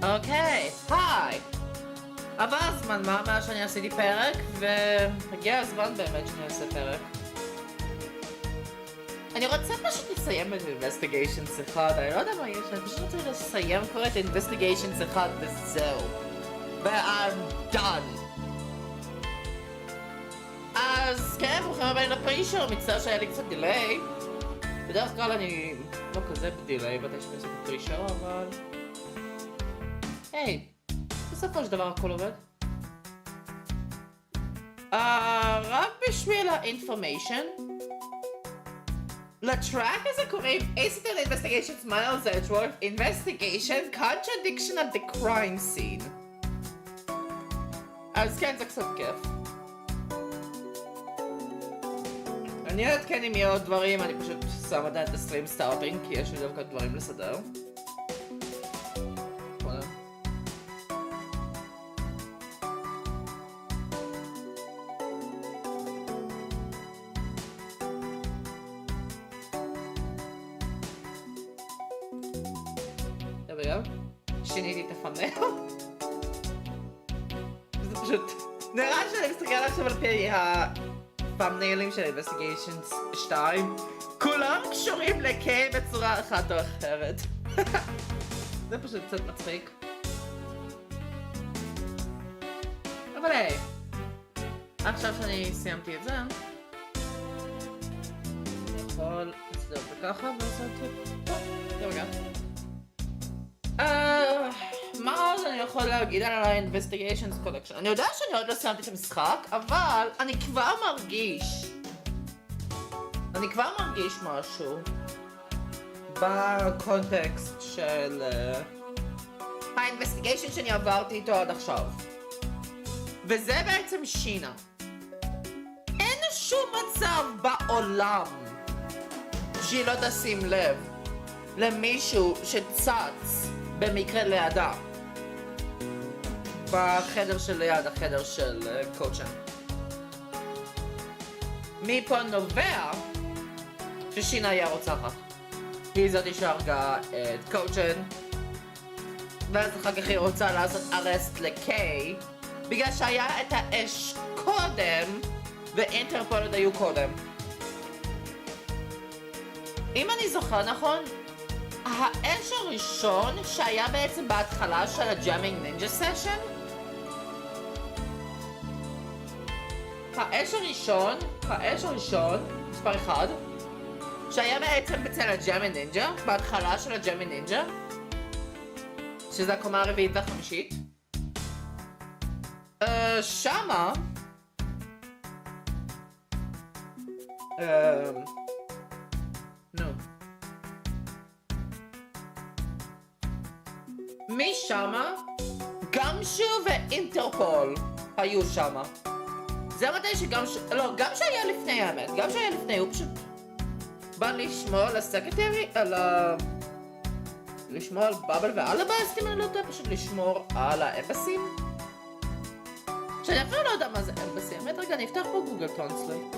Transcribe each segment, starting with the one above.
אוקיי, היי! עבר הזמן מה מאז שאני עשיתי פרק, והגיע הזמן באמת שאני אעשה פרק. אני רוצה פשוט לסיים את investigations 1, אני לא יודע מה יש, אני פשוט רוצה לסיים כבר את investigations 1 וזהו. ו-I'm done. אז כן, ברוכים הבאים לפרישו, מצטער שהיה לי קצת דיליי. בדרך כלל אני לא כזה בדיליי מתי שאני עושה את הפרישו, אבל... היי, בסופו של דבר הכל עובד. רק בשביל האינפורמיישן, לטראק הזה קוראים Accidental Investigations Miles Edgeworth Investigation Contradiction of the Crime Scene. אז כן, זה קצת כיף. אני אעדכן אם יהיה עוד דברים, אני פשוט שם עדיין את הסטרים סטארטינג, כי יש לי דווקא דברים לסדר. שיניתי את הפאנל. זה פשוט... נראה שאני מסתכל עכשיו על פי הפאנלים של Investigations 2. כולם קשורים לקיי בצורה אחת או אחרת. זה פשוט קצת מצחיק. אבל היי, עכשיו שאני סיימתי את זה, אני יכול לסדר את זה ככה ולעשות את זה. רגע. מה עוד אני יכול להגיד על ה-Investigations Collection? אני יודע שאני עוד לא סיימתי את המשחק, אבל אני כבר מרגיש משהו בקונטקסט של ה-Investigation שאני עברתי איתו עד עכשיו. וזה בעצם שינה. אין שום מצב בעולם שהיא לא תשים לב למישהו שצץ במקרה לידה בחדר של ליד החדר של קוצ'ן. מפה נובע ששינה היה רוצחת. היא זאתי שהרגה את קוצ'ן, ואז אחר כך היא רוצה לעשות ארסט לקיי בגלל שהיה את האש קודם ואינטרפול עוד היו קודם. אם אני זוכר נכון, האש הראשון שהיה בעצם בהתחלה של הג'אמינג נינג'ה סשן, האש הראשון, מספר 1, שהיה בעצם בצל הג'אמינג נינג'ה, בהתחלה של הג'אמינג נינג'ה, שזה הקומה הרביעית והחמישית, שמה, משמה, גמשו ואינטרפול היו שמה. זה מתי שגמשו, לא, גמשו היה לפני האמת, גמשו היה לפני, הוא פשוט בא לשמור על הסקרטרי, לשמור על בבל ועל הבאסטים, אני לא יודע, פשוט לשמור על האמבסים. שאני אפילו לא יודע מה זה אמבסי, האמת, רגע, אני אפתח פה גוגל טרנסלייט.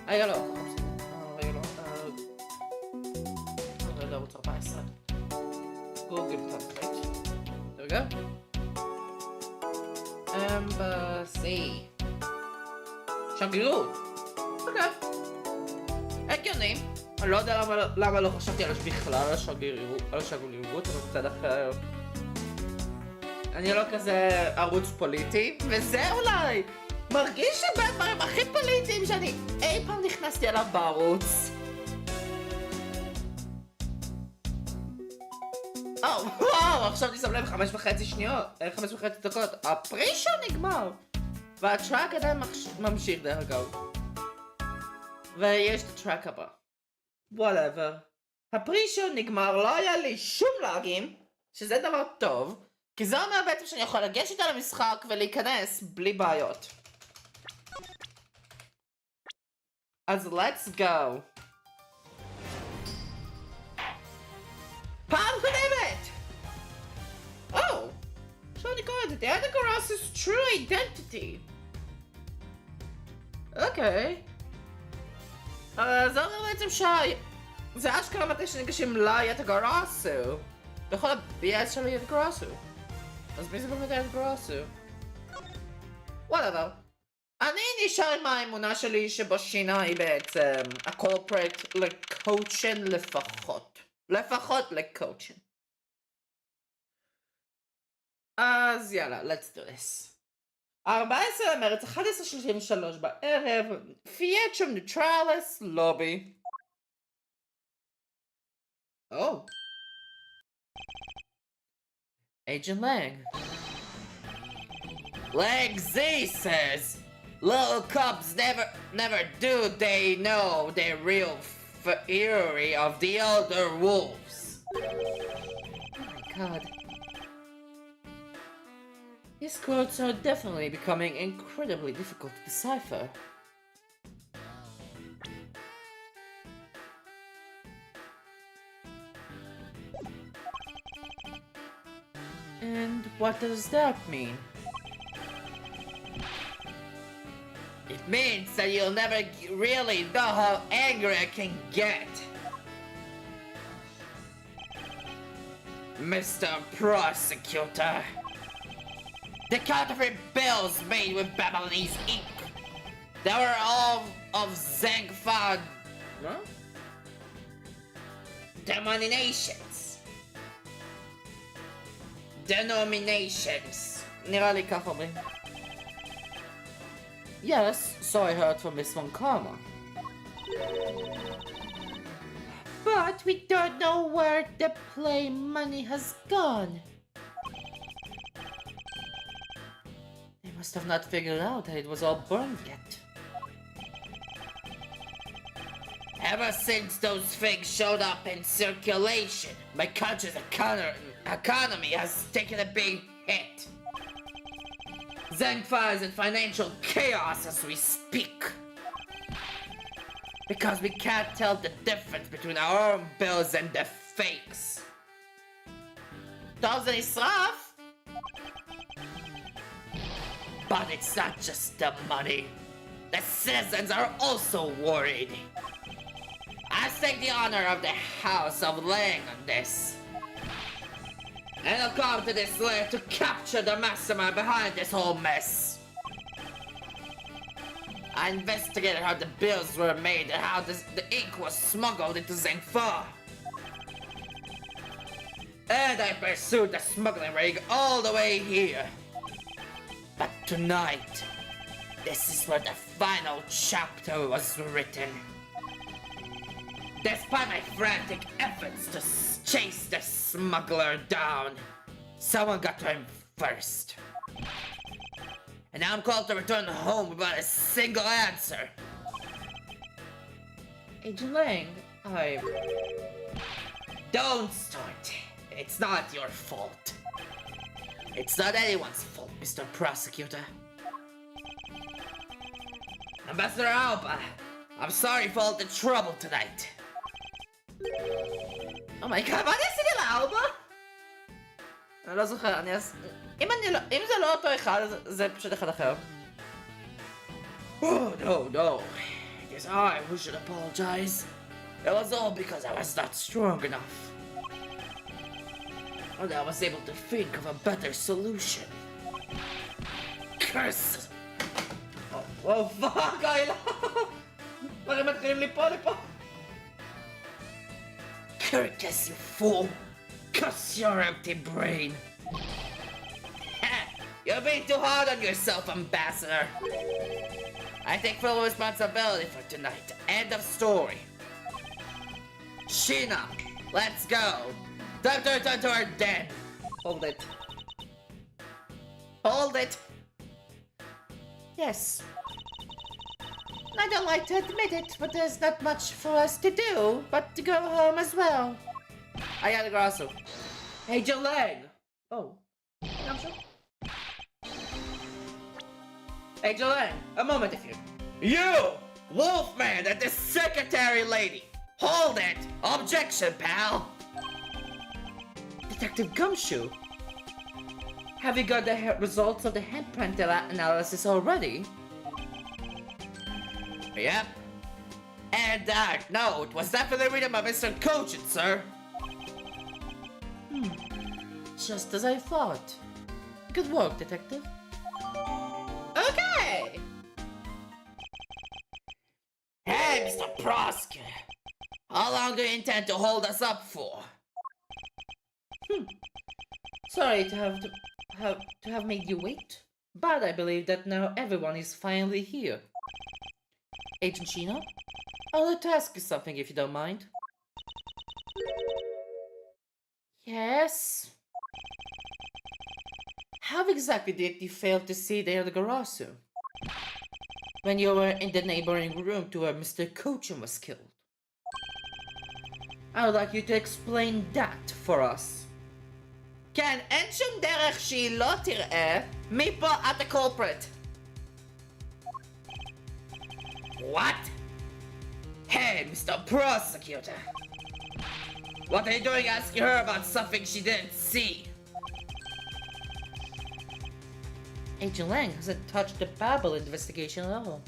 רגע, לא, ערוץ 14. גוגל טרנסלייט. there we go. אמבסי. שגרירות. אוקיי. הגיוני. אני לא יודע למה לא חשבתי על בכלל על השגרירות, אבל מצד אחר. אני לא כזה ערוץ פוליטי, וזה אולי מרגיש שבדברים הכי פוליטיים שאני אי פעם נכנסתי אליו בערוץ. וואו, עכשיו אני שם לב 5.5 שניות, 5.5 דקות, הפרישו נגמר והטראק עדיין ממשיך דרך אגב, ויש את הטראק הבא. whatever, הפרישו נגמר, לא היה לי שום לאגים, שזה דבר טוב, כי זה אומר בעצם שאני יכול לגשת על המשחק ולהיכנס בלי בעיות. אז let's go. פעם קודמת! עכשיו אני קוראת את היאטאגאראסו's true identity. אוקיי. זה אומר בעצם זה אשכרה מתי שניגשים להיאטאגאראסו. בכל ה-BS של היאטאגאראסו. אז מי זה באמת היאטאגאראסו? whatever. אני נשאר עם האמונה שלי שבשינה היא בעצם הקורפרט לקואוצ'ן לפחות. לפחות לקואוצ'ן. אז יאללה, let's do this. 14 למרץ, 11:33 בערב, פיאצ'ם ניטרלס, לובי. Oh. Agent Lang. Lang Z says, little cubs never do they know the real fury of the elder wolves. Oh my god. These quotes are definitely becoming incredibly difficult to decipher. And what does that mean? It means that you'll never really know how angry I can get. Mr. Prosecutor. The counterfeit bills made with Babylonese ink. They were all of Zangfad. Huh? Denominations. נראה לי כך אומרים. Yes, so I heard from Miss Von Karma. But we don't know where the play money has gone. They must have not figured out that it was all burned yet. Ever since those things showed up in circulation, my country's economy has taken a big hit. Zangfa is in financial chaos as we speak. Because we can't tell the difference between our own bills and the fakes. טוב, זה נשרף! But it's not just the money. The citizens are also worried. I stake the honor of the House of Lang on this. And I'll come to this lair to capture the mastermind behind this whole mess. I investigated how the bills were made and how the ink was smuggled into Zangfa. And I pursued the smuggling ring all the way here. But tonight, this is where the final chapter was written. Despite my frantic efforts to chase the smuggler down, someone got to him first. And now I'm called to return home without a single answer. Agent Lang, Don't start. It's not your fault. It's not anyone's fault, Mr. Prosecutor. Ambassador Alba, I'm sorry for all the trouble tonight. Oh my god, מה אני עשיתי לאלבה? אני לא זוכר, אם זה לא אותו אחד, זה פשוט אחד אחר. Oh, no. It is I who should apologize. It was all because I was not strong enough. And I was able to think of a better solution. Curse! Oh fuck, I למה הם מתחילים לפה? Curtis, you fool! Cuss your empty brain! You're being too hard on yourself, Ambassador! I take full responsibility for tonight. End of story. Sheena, let's go! Time to return to our den! Hold it. Hold it! Yes. I don't like to admit it, but there's not much for us to do but to go home as well. Ayala Agent Lang! Oh. I'm sure. Agent Lang, a moment if you... You! Wolfman and the secretary lady! Hold it! Objection, pal! Detective Gumshoe? Have you got the results of the handprint analysis already? Yep. And that note was definitely written by Mr. Cochin, sir. Just as I thought. Good work, Detective. Okay! Hey, Mr. Prosk! How long do you intend to hold us up for? Sorry to have made you wait, but I believe that now everyone is finally here. Agent Shino, I'd like to ask you something if you don't mind. Yes? How exactly did you fail to see the Hayatagarasu when you were in the neighboring room to where Mr. Cochin was killed? I would like you to explain that for us. כן, אין שום דרך שהיא לא תראה מי פה את הקולפרט. What? Hey, Mr. Prosecutor. What are you doing asking her about something she didn't see? Agent Lang hasn't touched the Babel investigation at all.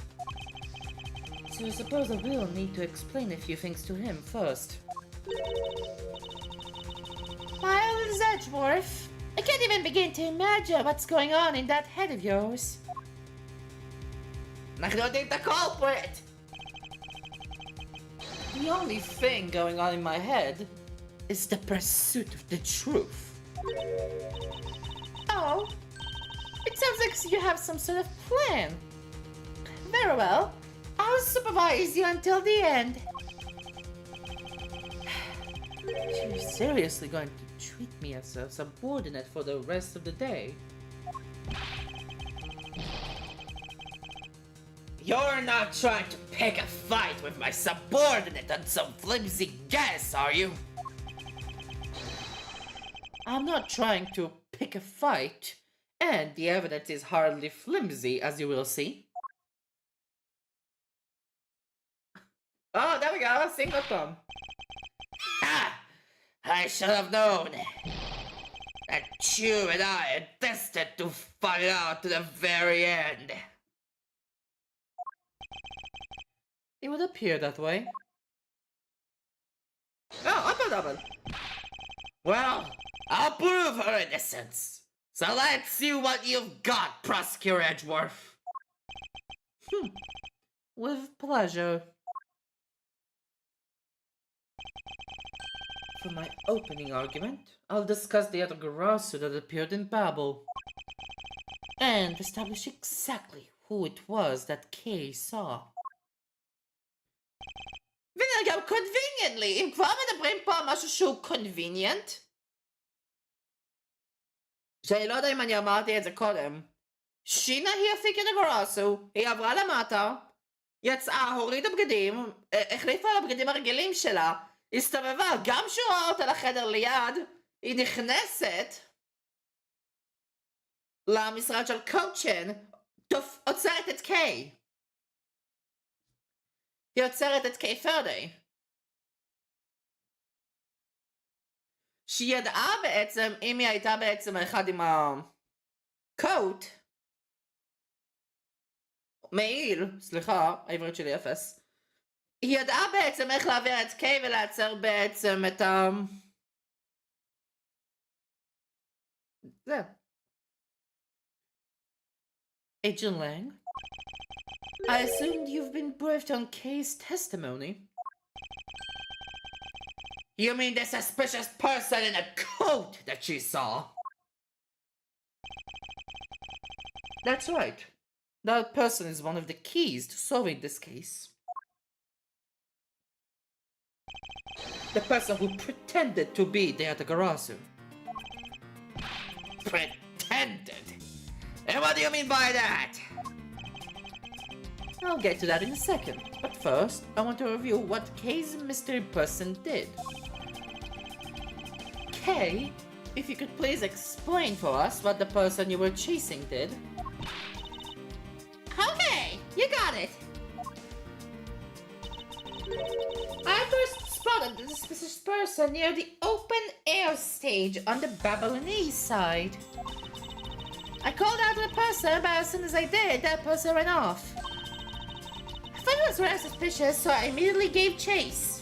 So I suppose I will need to explain a few things to him first. Miles Edgeworth, I can't even begin to imagine what's going on in that head of yours. אנחנו יודעים את הקולפרט! The only thing going on in my head is the pursuit of the truth. Oh, it sounds like you have some sort of plan. Very well, I'll supervise you until the end. You're seriously going to treat me as a subordinate for the rest of the day? You're not trying to pick a fight with my subordinate on some flimsy guess, are you? I'm not trying to pick a fight, and the evidence is hardly flimsy, as you will see. Oh, there we go, singleton. Ha! I should have known that you and I are destined to fight out to the very end. It would appear that way. Oh, double. Well, I'll prove her innocence. So let's see what you've got, Prosecutor Edgeworth. With pleasure. For my opening argument, I'll discuss the Hayatagarasu that appeared in Babel and establish exactly who it was that Kay saw. וגם conveniently, אם כבר מדברים פה על משהו שהוא convenient, שאני לא יודע אם אני אמרתי את זה קודם, שינה היא הפיקה דגורסו, היא עברה למטה, יצאה, הורידה בגדים, החליפה על הבגדים הרגילים שלה, הסתובבה, גם שהוא ראה אותה לחדר ליד, היא נכנסת למשרד של קוצ'ן, עוצרת את קיי. היא עוצרת את קיי פרדי. שהיא ידעה בעצם, אם היא הייתה בעצם אחד עם הקוט, מעיל, סליחה, העברית שלי אפס, היא ידעה בעצם איך להעביר את קיי ולעצר בעצם את זה. Agent Lang, I assumed you've been briefed on Kay's testimony. You mean the suspicious person in a coat that she saw? That's right. That person is one of the keys to solving this case. The person who pretended to be the Hayatagarasu. Pretended? And what do you mean by that? I'll get to that in a second, but first, I want to review what Kay's mystery person did. Kay, if you could please explain for us what the person you were chasing did. Okay, you got it. I first spotted the suspicious person near the open air stage on the Babylonese side. I called out to the person, but as soon as I did, that person ran off. I found was rather suspicious, so I immediately gave chase.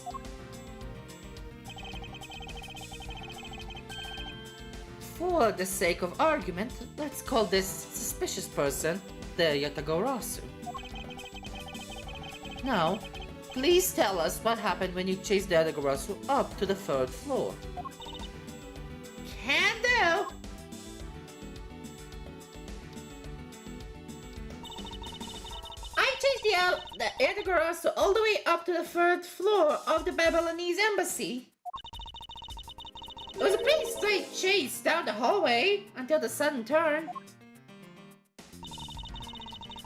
For the sake of argument, let's call this suspicious person the Yattagarasu. Now, please tell us what happened when you chased the Yattagarasu up to the 3rd floor. Can do! I chased the Yattagarasu all the way up to the 3rd floor of the Babylonese embassy. It was a pretty straight chase down the hallway until the sudden turn.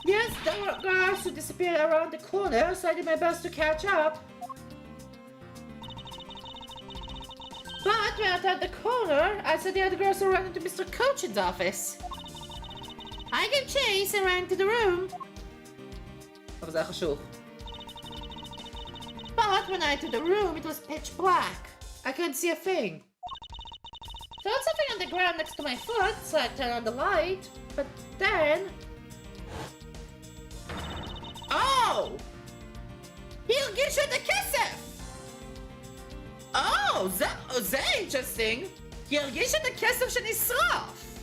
Yes, the Yattagarasu disappeared around the corner, so I did my best to catch up. But when I turned the corner, I saw the Yattagarasu run into Mr. Cochin's office. I gave chase and ran to the room. But when I entered the room, it was pitch black. I couldn't see a thing. There was something on the ground next to my foot, so I turned on the light. But then... Oh! Hilgisha the Kesef! Oh, זה interesting. הרגיש את הכסף שנשרף.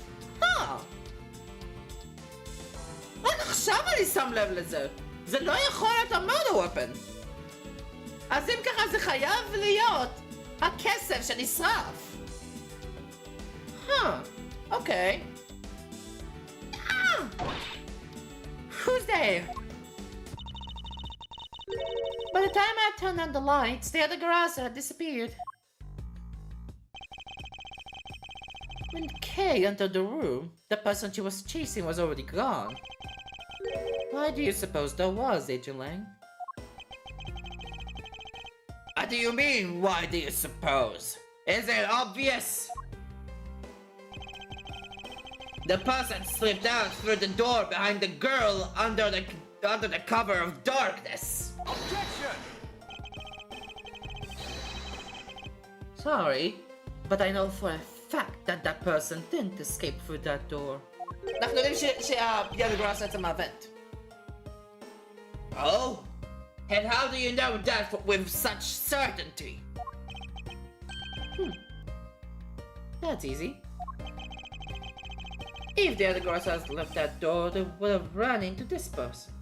רק עכשיו אני שם לב לזה. זה לא יכול להיות המורדר ופן. אז אם ככה זה חייב להיות הכסף שנשרף. Okay. Who's there? By the time I turned on the lights, the Yattagarasu had disappeared. When Kay entered the room, the person she was chasing was already gone. Why do you suppose that was, Agent Lang? What do you mean, why do you suppose? Is it obvious? The person slipped out through the door behind the girl under the cover of darkness. Objection! Sorry, but I know for a fact that that person didn't escape through that door. אנחנו יודעים שהיאטאגאראסו יצא מהוונט. Oh? And how do you know that with such certainty? That's easy. If the Yattagarasu has left that door, they would have run into this person.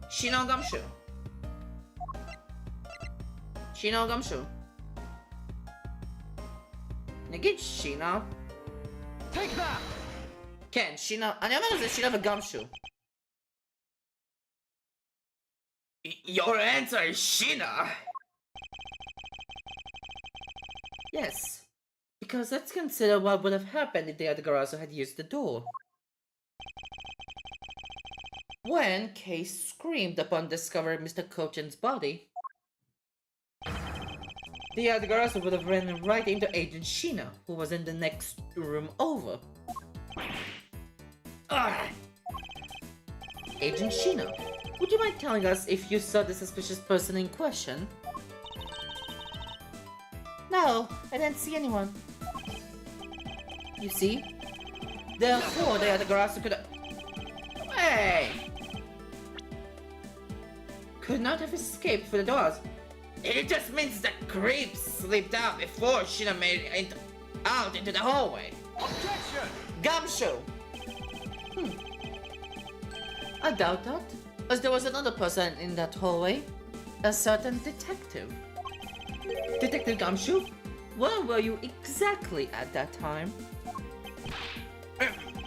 Shino Gamshu. Shino Gamshu. נגיד שינה. Take that! כן, שינה. אני אומר את זה שינה וגמשו. Your answer is Shina! Yes. Because let's consider what would have happened if the Yattagarasu had used the door. When Kay screamed upon discovering Mr. Cochin's body, the Yattagarasu would have ran right into Agent Shina, who was in the next room over. Agent Shina, would you mind telling us if you saw the suspicious person in question? No, I didn't see anyone. You see? Therefore, the Yattagarasu could not have escaped through the doors. It just means the creep slipped out before Shina made it out into the hallway. Objection! Gamshu! I doubt that, as there was another person in that hallway. A certain detective. Detective Gamshu? Where were you exactly at that time?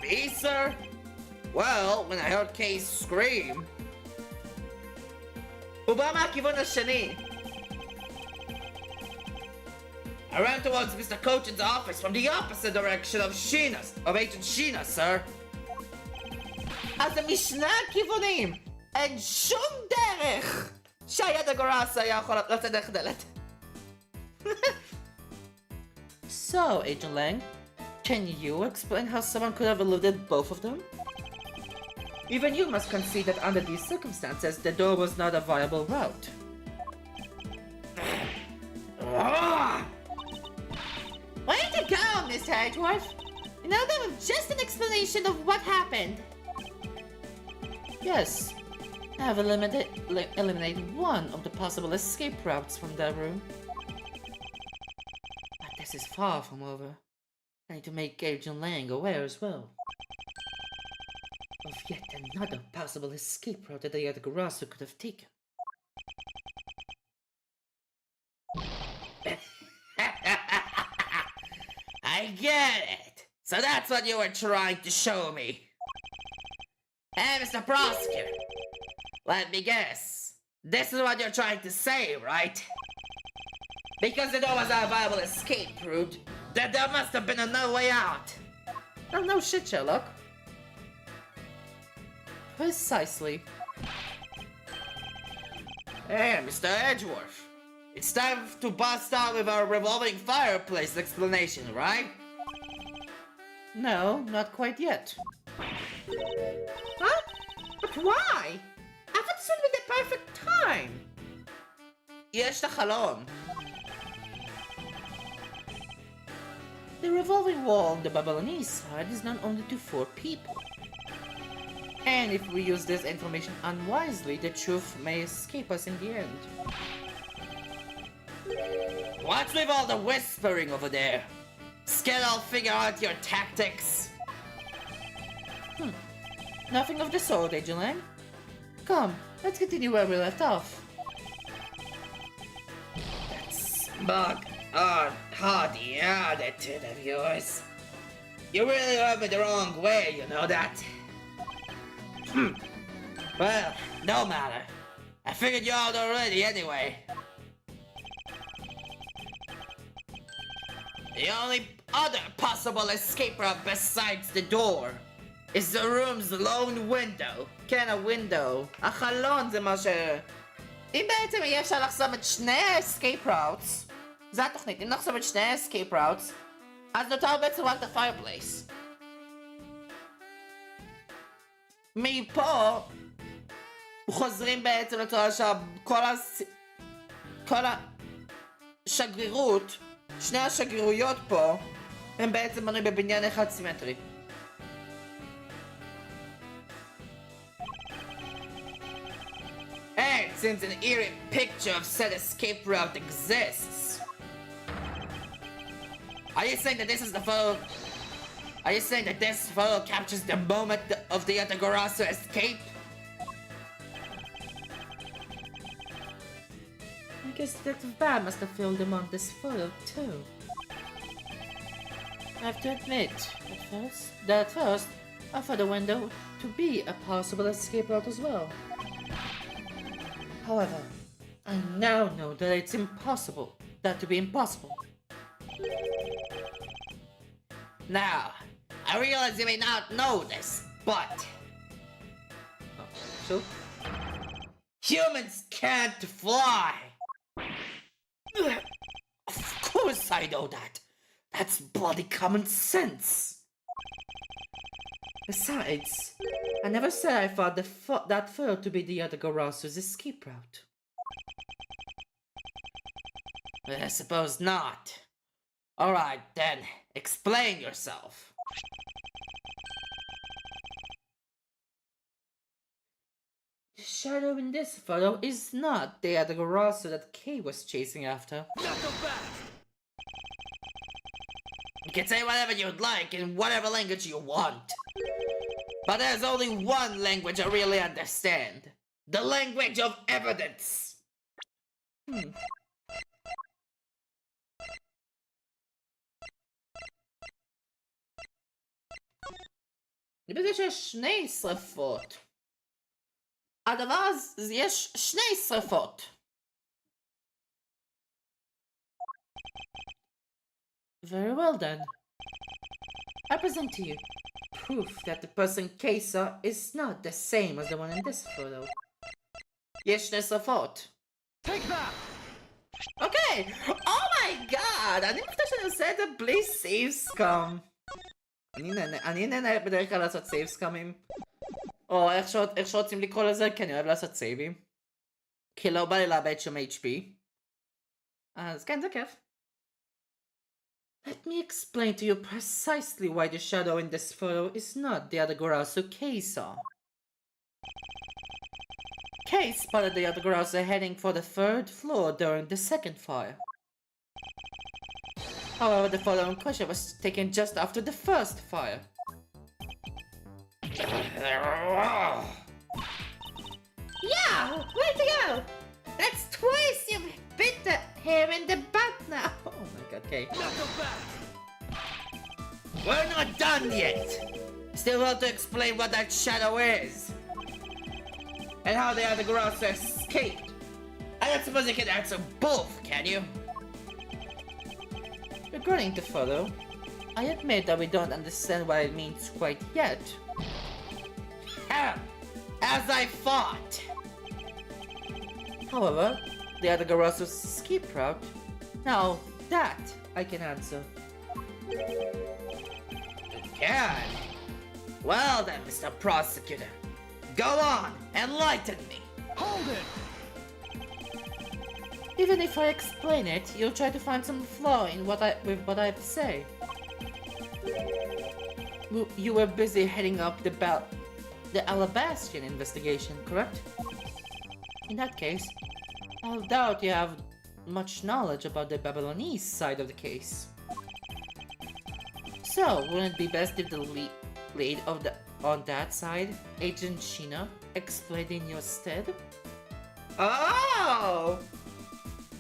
Me, sir? Well, when I heard Kay scream. I ran towards Mr. Cochin's office from the opposite direction of Agent Shina, sir. אז זה משני הכיוונים. אין שום דרך שהיאטאגאראסו היה יכול לצאת דרך דלת. So, Agent Lang, can you explain how someone could have eluded both of them? Even you must concede that under these circumstances, the door was not a viable route. Why did you go, Mr. Edgeworth? You know, that was just an explanation of what happened. Yes, I've eliminated one of the possible escape routes from that room. But this is far from over. I need to make Gage and Lang aware as well of yet another possible escape route that the Yattagarasu could have taken. I get it! So that's what you were trying to show me. Hey, Mr. Prosecutor, let me guess. This is what you're trying to say, right? Because there was a viable escape route, that there must have been another way out. Oh, no shit, Sherlock. Precisely. Hey, Mr. Edgeworth. It's time to bust out with our revolving fireplace explanation, right? No, not quite yet. Huh? But why? I thought this would be the perfect time. יש לחלום. The revolving wall on the Babylonese side is known only to 4 people. And if we use this information unwisely, the truth may escape us in the end. What's with all the whispering over there? Scared I'll figure out your tactics? Nothing of the sort, Agent Lang. Come, let's continue where we left off. That smug, hard-hearty attitude of yours. You really rub me the wrong way, you know that? Well, no matter. I figured you out already anyway. The only other possible escape route besides the door is the room's lone window. כן, הווינדו. החלון זה מה ש... אם בעצם יהיה אפשר לחסום את שני ה-escape routes, זה התוכנית, אם נחסום את שני ה-escape routes, אז נותר בעצם רק את ה-fireplace. מפה חוזרים בעצם לצורה כל השגרירות, שני השגרירויות פה, הם בעצם בנויים בבניין אחד סימטרי. And since an eerie picture of said escape route exists, are you saying that this is the photo? Are you saying that this photo captures the moment of the Yattagarasu escape? I guess Detective Bad must have filmed him on this photo too. I have to admit, at first, I thought the window to be a possible escape route as well. However, I now know that it's impossible, that to be impossible. Now, I realize you may not know this, but... So? Humans can't fly! Of course I know that! That's bloody common sense! Besides, I never said I thought that photo to be the Yattagarasu's escape route. I suppose not. Alright then, explain yourself. The shadow in this photo is not the Yattagarasu that Kay was chasing after. You can say whatever you'd like in whatever language you want. But there's only one language I really understand. The language of evidence. בגלל שיש שני שריפות. הדבר הזה, יש שני שריפות. Very well then. I present to you proof that the person Kay saw is not the same as the one in this photo. יש שני שריפות. Take that! Okay! Oh my god! אני חושב שאני עושה את זה בלי סייב סקאם. אני נהנה בדרך כלל לעשות סייב סקאמים. או איך שרוצים לקרוא לזה, כי אני אוהב לעשות סייבים. כי לא בא לי לאבד שום HP. אז כן, זה כיף. Let me explain to you precisely why the shadow in this photo is not the Yattagarasu Kay saw. case spotted the Yattagarasu heading for the 3rd floor during the 2nd fire. However, the photo in question was taken just after the 1st fire. Yeah, way to go! That's twice you've bit him in the butt now. Oh my god, okay. We're not done yet! Still want to explain what that shadow is. And how the Yattagarasu escaped. I don't suppose you can answer both, can you? Regarding the photo, I admit that we don't understand what it means quite yet. As I thought! However, the Yattagarasu escape route, now that I can answer. You can? Well then, Mr. Prosecutor, go on, enlighten me! Hold it! Even if I explain it, you'll try to find some flaw in what I have to say. You were busy heading up the Alabastian investigation, correct? In that case, I doubt you have much knowledge about the Babylonese side of the case. So, wouldn't it be best if the lead on that side, Agent Sheena, explained in your stead? Oh!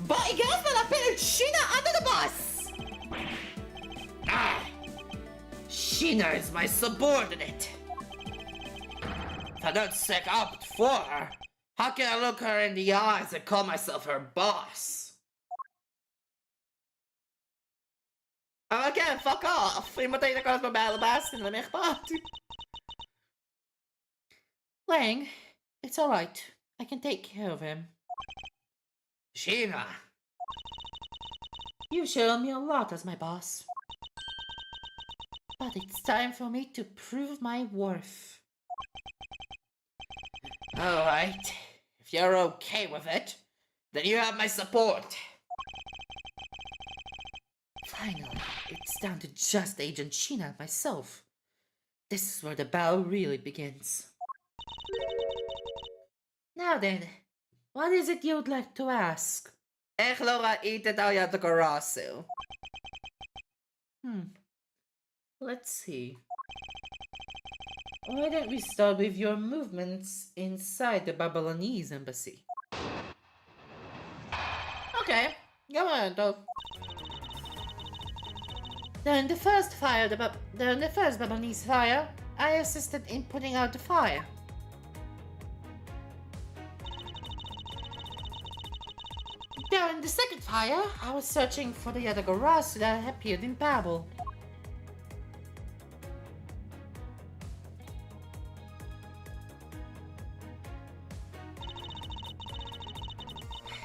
But you guys wanna put Sheena under the bus! Ah! Sheena is my subordinate! If I don't stick up for her, how can I look her in the eyes and call myself her boss? Okay, fuck off! Imatay na ko sa babalabas na may akhbat. Lang, it's alright. I can take care of him. Sheena! You've shown me a lot as my boss. But it's time for me to prove my worth. Alright, if you're okay with it, then you have my support. Finally, it's down to just Agent Sheena and myself. This is where the battle really begins. Now then, what is it you'd like to ask? Yattagarasu. Let's see. Why don't we start with your movements inside the Babylonese embassy? Okay, go on, though. During the first Babylonese fire, I assisted in putting out the fire. During the second fire, I was searching for the Yattagarasu that appeared in Babel.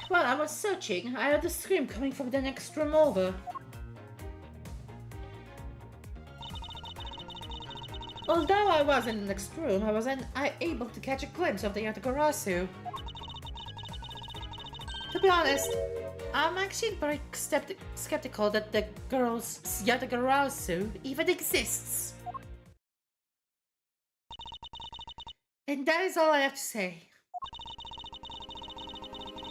While I was searching, I heard a scream coming from the next room over. Although I was in the next room, I was able to catch a glimpse of the Yattagarasu. To be honest, I'm actually very skeptical that the girl's Yattagarasu even exists. And that is all I have to say.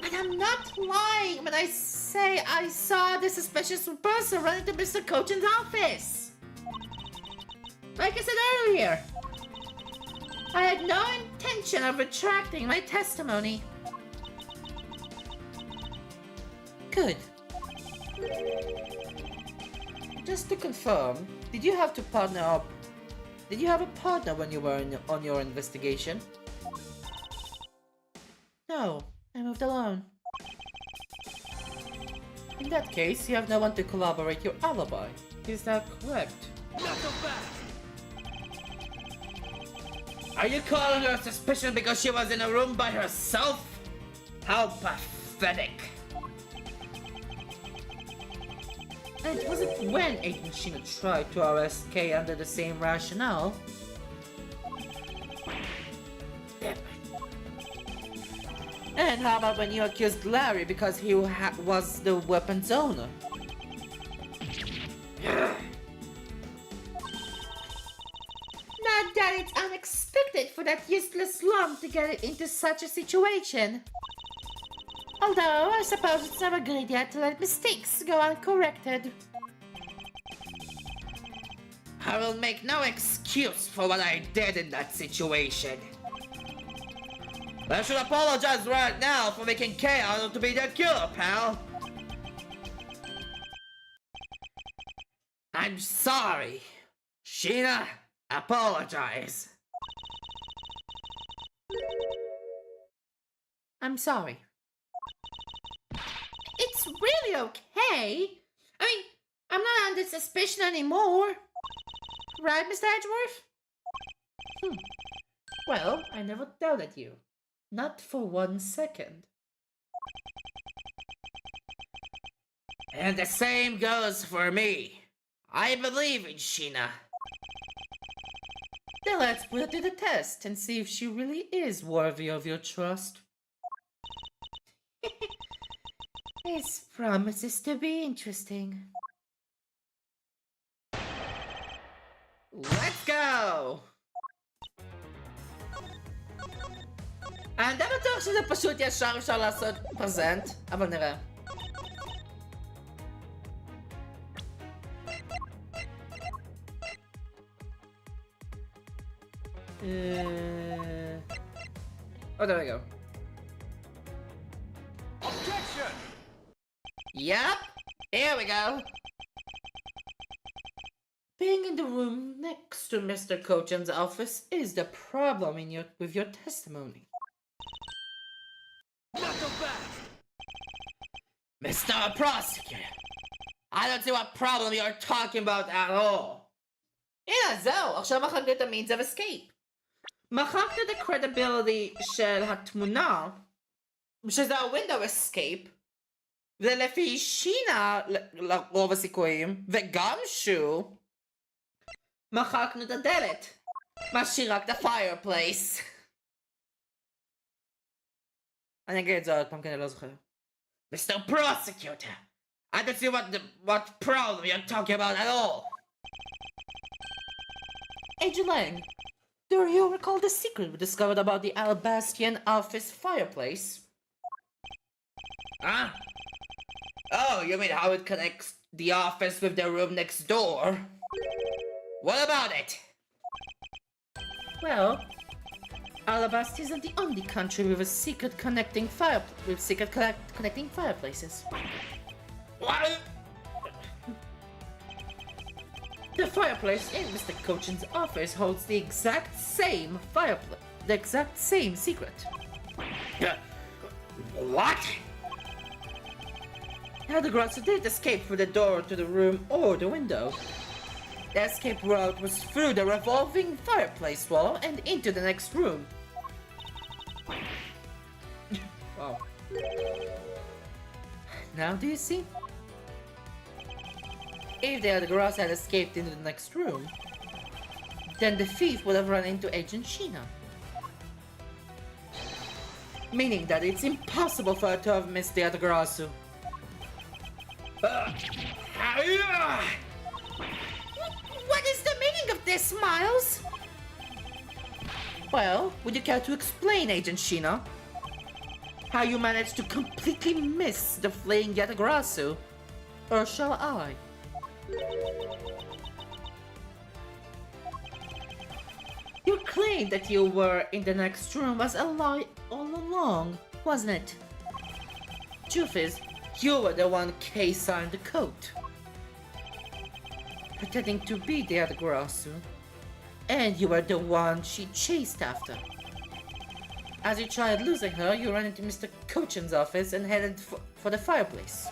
And I'm not lying when I say I saw the suspicious person run into Mr. Cochin's office. Like I said earlier, I had no intention of retracting my testimony. Good. Just to confirm, did you have a partner when you were on your investigation? No, I moved alone. In that case, you have no one to corroborate your alibi. Is that correct? Are you calling her suspicious because she was in a room by herself? How pathetic. And was it when Agent Sheena tried to arrest Kay under the same rationale? Damn it. And how about when you accused Larry because he was the weapon's owner? Now that that it's unexpected for that useless lump to get into such a situation. Although, I suppose it's never a good idea to let mistakes go uncorrected. I will make no excuse for what I did in that situation. I should apologize right now for making Kay out to be the killer, pal. I'm sorry. Sheena, apologize. I'm sorry. It's really okay. I mean, I'm not under suspicion anymore. Right, Mr. Edgeworth? Well, I never doubted you. Not for 1 second. And the same goes for me. I believe in Sheena. Then let's put her to the test and see if she really is worthy of your trust. This promises to be interesting. Let's go! אני די בטוח שזה פשוט ישר אפשר לעשות פרזנט, אבל נראה. Oh, there we go. Objection! Yep, here we go. Being in the room next to Mr. Kochan's office is the problem with your testimony. Not so fast! Mr. Prosecutor, I don't see what problem you're talking about at all. הנה, זהו, עכשיו מחקת את ה-means of escape. מחקת את ה-credibility של התמונה, שזה ה-window escape, ולפי שינה לרוב הסיכויים, וגם שו, מחקנו את הדלת. משאיר רק את ה-fireplace. אני אגיד את זה עוד פעם, כי אני לא זוכר. Mr. Prosecutor, I don't see what problem you're talking about at all. Agent Lang, do you recall the secret we discovered about the Alabastian office fireplace? Huh? Oh, you mean how it connects the office with the room next door? What about it? Well, Alabasta isn't the only country with a secret connecting fireplaces. What? The fireplace in Mr. Kochan's office holds the exact same secret. What? Hiattagarasu didn't escape through the door to the room or the window. The escape route was through the revolving fireplace wall and into the next room. Wow. Now do you see? If the Hiattagarasu had escaped into the next room, then the thief would have run into Agent Sheena. Meaning that it's impossible for her to have missed the Hiattagarasu. What is the meaning of this, Miles? Well, would you care to explain, Agent Sheena? How you managed to completely miss the fleeing Hiattagarasu? Or shall I? You claimed that you were in the next room was a lie all along, wasn't it? Truth is, you were the one Kay signed the coat, pretending to be the Hiattagarasu, and you were the one she chased after. As you tried losing her, you ran into Mr. Kochan's office and headed for the fireplace.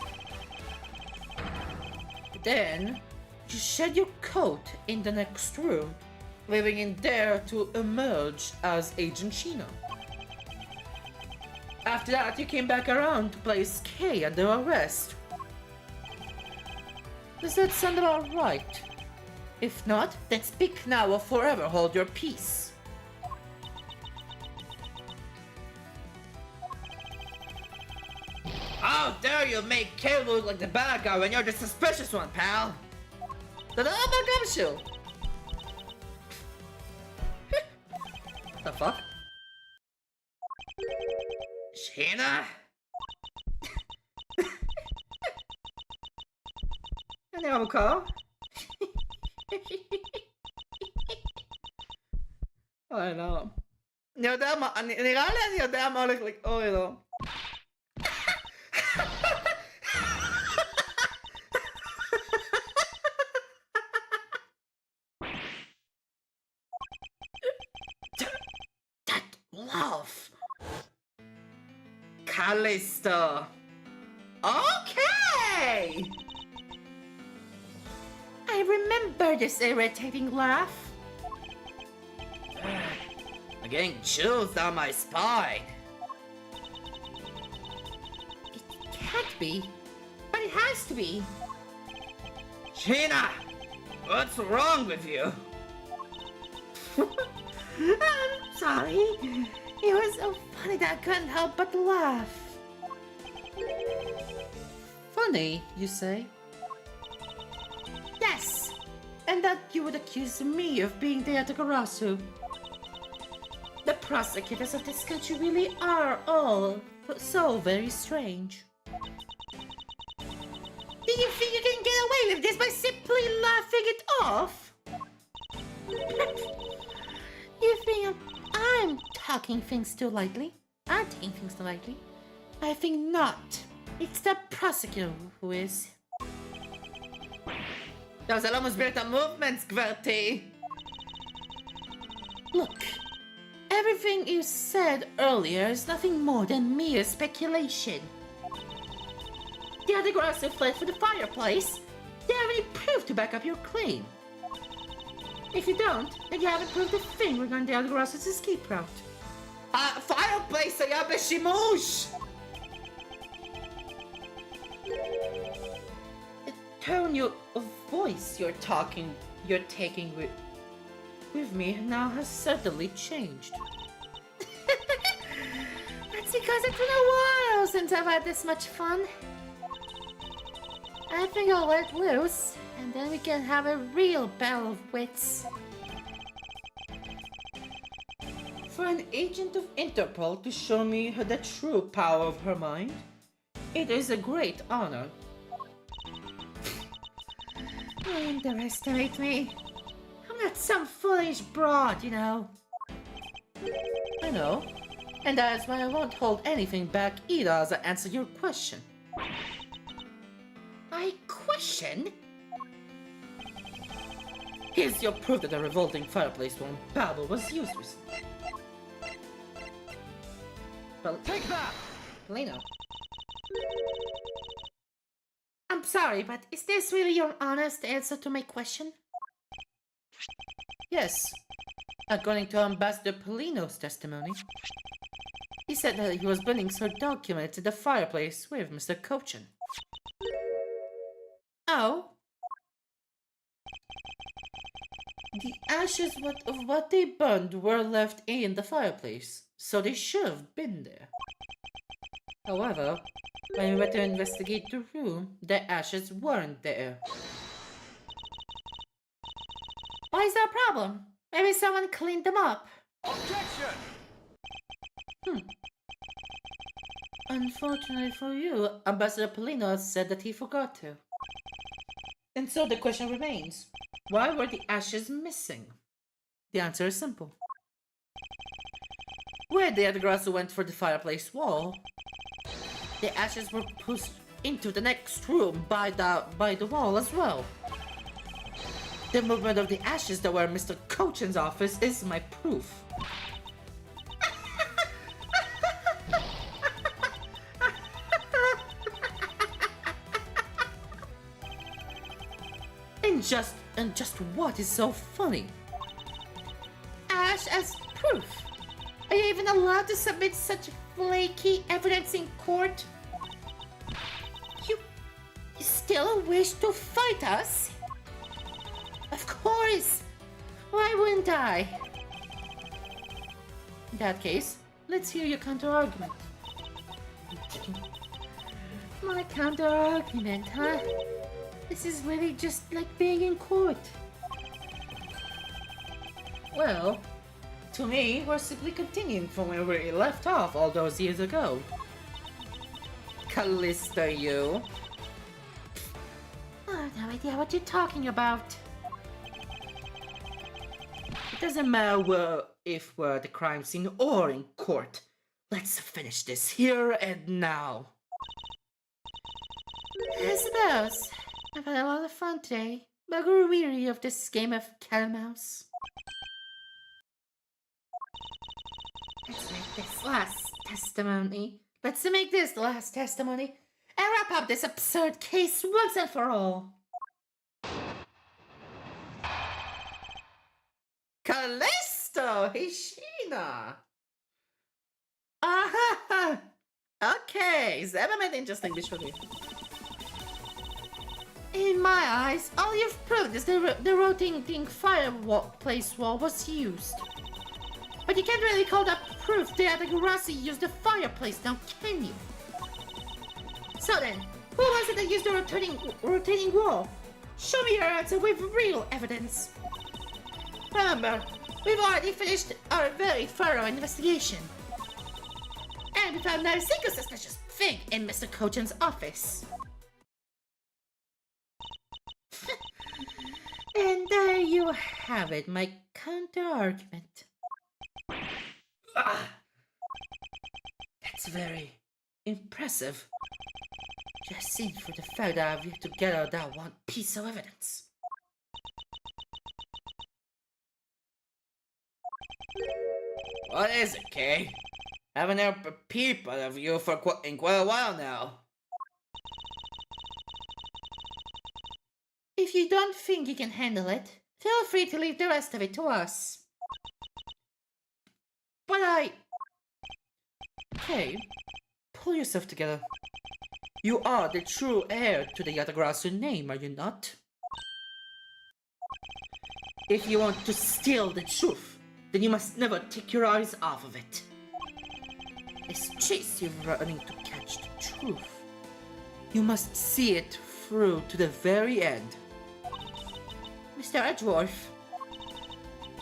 Then, you shed your coat in the next room, leaving in there to emerge as Agent Sheena. After that, you came back around to place Kay under arrest. Does that sound about right? If not, then speak now or forever hold your peace. How dare you make Kay look like the bad guy when you're the suspicious one, pal? The the fuck? Sheena? Andiamo qua? אוי לא. נראה לי אני יודע מה הולך אוי לא. That laugh. Callisto. Okay! I remember this irritating laugh. I'm getting chills down my spine. It can't be, but it has to be. Sheena, what's wrong with you? I'm sorry. It was so funny that I couldn't help but laugh. Funny, you say? Yes, and that you would accuse me of being the Yatakarasu. The prosecutors of this country really are all so very strange. Do you think you can get away with this by simply laughing it off? You think I'm taking things too lightly? I'm taking things too lightly? I think not. It's the prosecutor who is. זה לא מסביר את המובמנטס, גברתי. Look, everything you said earlier is nothing more than mere speculation. The Yattagarasu fled for the fireplace. Do you have any proof to back up your claim? If you don't, then you haven't proved a thing regarding the Yattagarasu's escape route. Fireplace היה בשימוש! The tone of voice you're taking with me now has certainly changed. That's because it's been a while since I've had this much fun. I think I'll let loose, and then we can have a real battle of wits. For an agent of Interpol to show me the true power of her mind, it is a great honor. Don't underestimate me. I'm not some foolish broad, you know. I know. And that's why I won't hold anything back either as I answer your question. My question? Here's your proof that the revolting fireplace one babble was used recently. Well, take that! Polino. I'm sorry, but is this really your honest answer to my question? Yes. According to Ambassador Polino's testimony, he said that he was burning some documents in the fireplace with Mr. Cochin. Oh? The ashes of what they burned were left in the fireplace, so they should have been there. However, when we went to investigate the room, the ashes weren't there. Why is that a problem? Maybe someone cleaned them up. Objection! Unfortunately for you, Ambassador Polino said that he forgot to. And so the question remains, why were the ashes missing? The answer is simple. Where the Yattagarasu went for the fireplace wall, the ashes were pushed into the next room by the wall as well. The movement of the ashes that were in Mr. Cochin's office is my proof. And just what is so funny? Ash as proof? Are you even allowed to submit such flaky evidence in court? You still wish to fight us? Of course! Why wouldn't I? In that case, let's hear your counter-argument. My counter-argument, huh? This is really just like being in court. Well, To me, we're simply continuing from where we left off all those years ago. Callisto, you. I have no idea what you're talking about. It doesn't matter if we're at the crime scene or in court. Let's finish this here and now. I suppose. I've had a lot of fun today, but I grew weary of this game of cat and mouse. Let's make this last testimony. Let's make this the last testimony and wrap up this absurd case once and for all. Callisto Hishina! Aha! Okay, that made interesting visually. In my eyes, all you've proved is the rotating fireplace wall was used. But you can't really call that proof the Hiattagarasu used the fireplace now, can you? So then, who was it that used the rotating wall? Show me your answer with real evidence. Remember, we've already finished our very thorough investigation. And we found not a single suspicious thing in Mr. Kochan's office. And there you have it, my counter-argument. That's very impressive. Just seen for the fact that I've yet to get out that one piece of evidence. What is it, Kay? Haven't heard a peep out of you for quite a while now. If you don't think you can handle it, feel free to leave the rest of it to us. But Kay, pull yourself together. You are the true heir to the Hiattagarasu name, are you not? If you want to steal the truth, then you must never take your eyes off of it. This chase you're running to catch the truth. You must see it through to the very end. Mr. Edgeworth,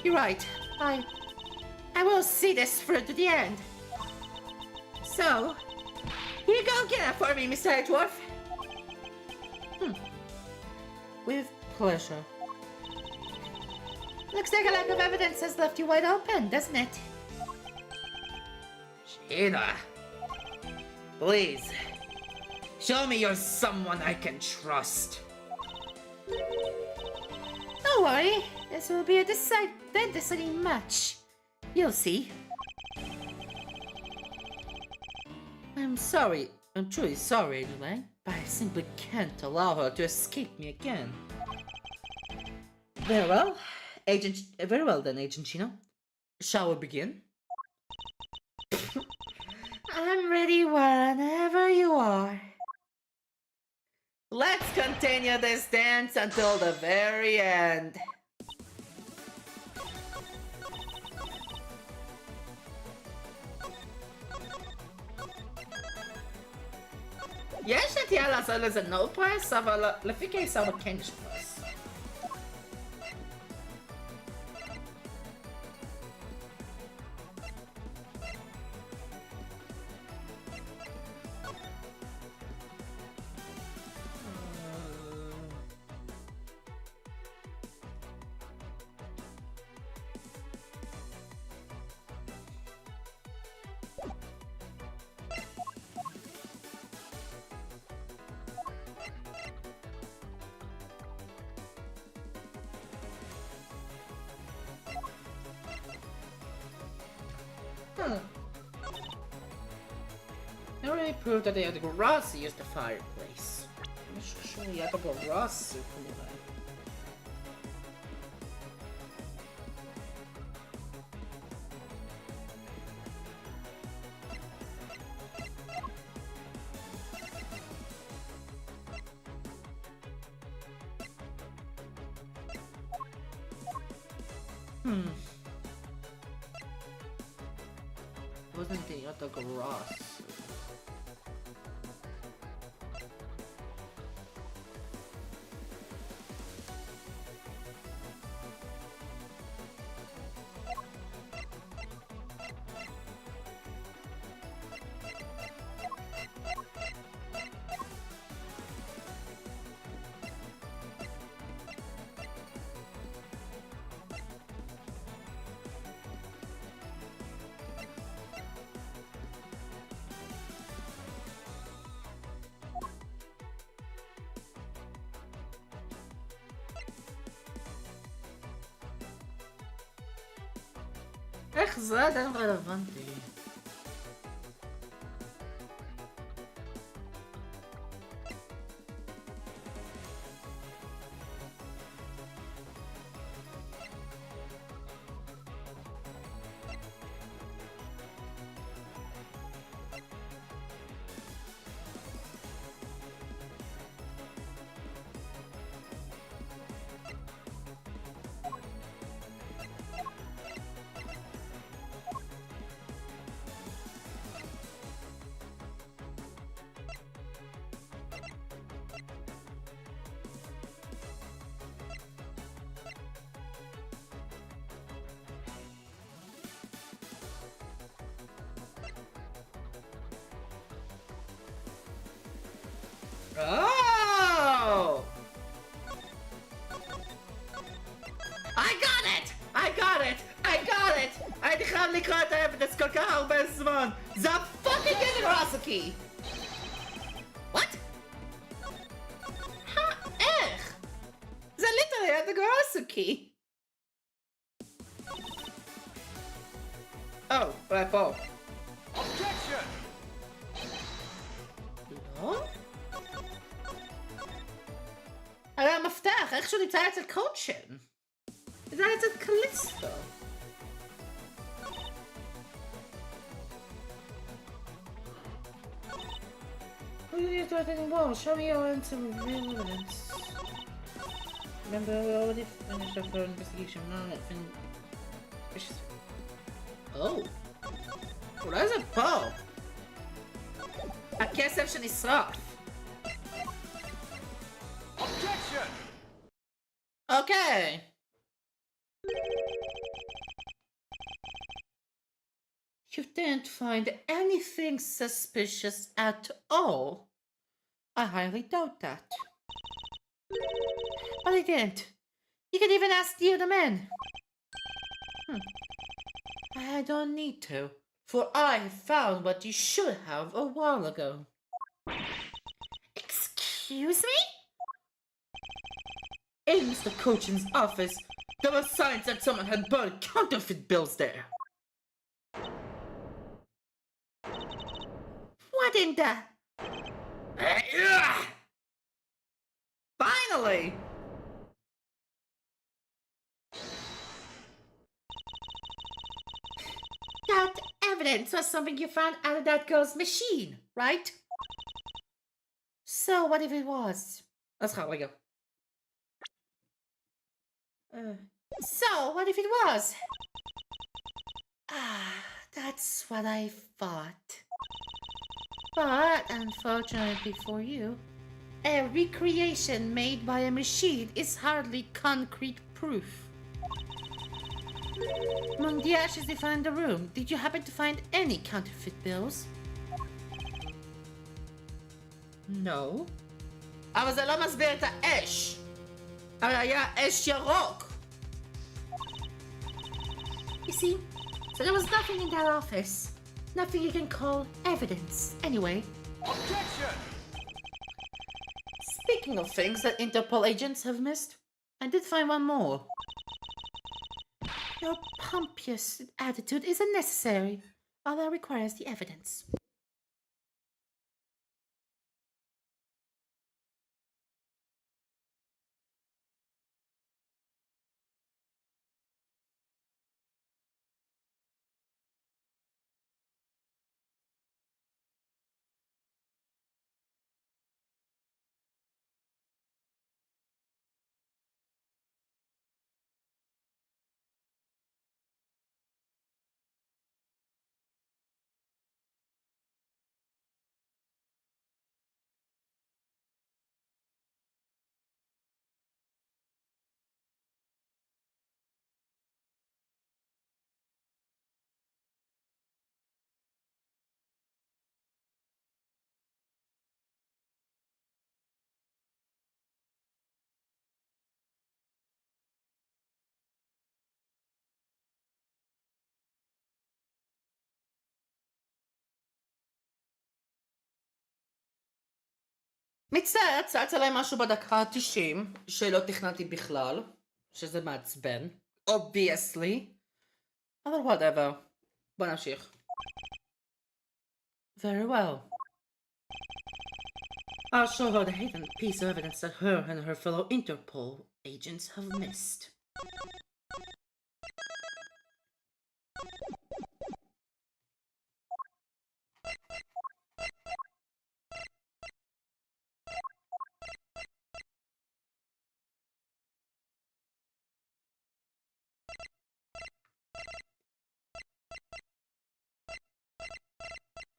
you're right. I will see this through to the end. So, here you go again for me, Mr. Edgeworth. With pleasure. Looks like a lack of evidence has left you wide open, doesn't it? Sheena, please, show me you're someone I can trust. Don't worry, this will be a deciding match. You'll see. I'm sorry, I'm truly sorry, anyway, but I simply can't allow her to escape me again. Very well, then, Agent Chino. Shall we begin? I'm ready whenever you are. Let's continue this dance until the very end. יש נטייה לעשות לזה no press, אבל לפי קיסר כן יש press. It already proved that the Hiattagarasu used the fireplace. I'm sure the Hiattagarasu can do that. Wasn't the Hiattagarasu? איך זה עדיין רלוונטי? Oh! I got it! I got it! I got it! הייתי חייב לקרוא את האבדנס כל כך הרבה זמן! זה הפאקינג היאטאגאראסו קי! What? איך? זה ליטרלי היאטאגאראסו קי! אולי פה. לא? הרי המפתח איכשהו נמצא אצל קוצ'ן. זה היה אצל קליסטו. We need to do it anymore. Show me your answer with real evidence. Remember, we already finished our investigation. Now let's finish. Oh. אולי זה פה. הכסף שנשרף. אוקיי. You didn't find anything suspicious at all? I highly doubt that. But I didn't. You can even ask the other men. I don't need to, for I found what you should have a while ago. Excuse me? In Mr. Cochin's office, there were signs that someone had burned counterfeit bills there. What in the... Finally! That evidence was something you found out of that girl's machine, right? So what if it was? Let's go, go. So what if it was? That's what I thought. But unfortunately for you, a recreation made by a machine is hardly concrete proof. Among the ashes they found in the room, did you happen to find any counterfeit bills? No. אבל זה לא מסביר את האש. הרי היה אש ירוק. You see, so there was nothing in that office. Nothing you can call evidence, anyway. Objection! Speaking of things that Interpol agents have missed, I did find one more. Your pompous attitude is unnecessary. All that requires the evidence. מצטער, צץ עליי משהו בדקה ה-90 שלא תכננתי בכלל, שזה מעצבן, obviously. אבל whatever. בוא נמשיך. Very well. I'll show her the hidden piece of evidence that her and her fellow Interpol agents have missed.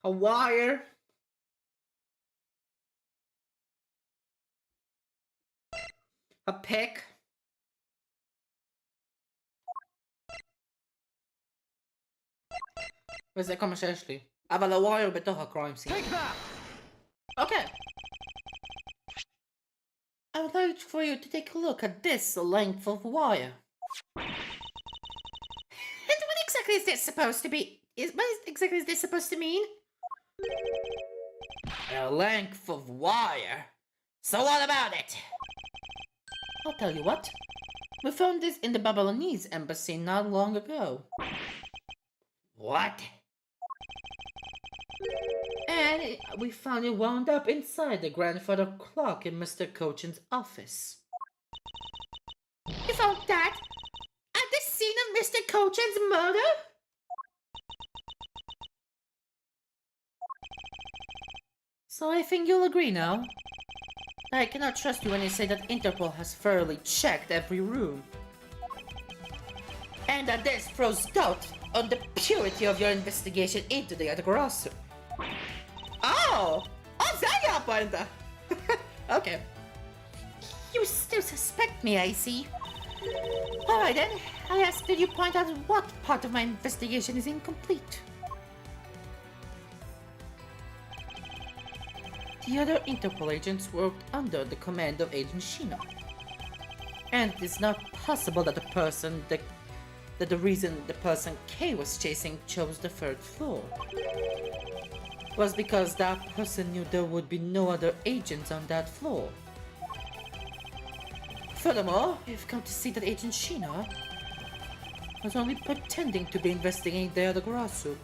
A wire. A pick. וזה כל מה שיש לי. אבל הווייר בתוך הקריים סין. אוקיי. I would like for you to take a look at this length of wire. And what exactly is this supposed to be? What exactly is this supposed to mean? A length of wire? So what about it? I'll tell you what. We found this in the Babylonese embassy not long ago. What? And we found it wound up inside the grandfather clock in Mr. Cochin's office. You found that? At the scene of Mr. Cochin's murder? So I think you'll agree now. I cannot trust you when you say that Interpol has thoroughly checked every room. And that this throws doubt on the purity of your investigation into the Yattagarasu. Oh! Oh, that's your point! Okay. You still suspect me, I see. Alright then, I ask that you point out what part of my investigation is incomplete. The other Interpol agents worked under the command of Agent Shino. And it is not possible that the reason the person K was chasing chose the third floor was because that person knew there would be no other agents on that floor. Furthermore, we've come to see that Agent Shino was only pretending to be investigating the Yattagarasu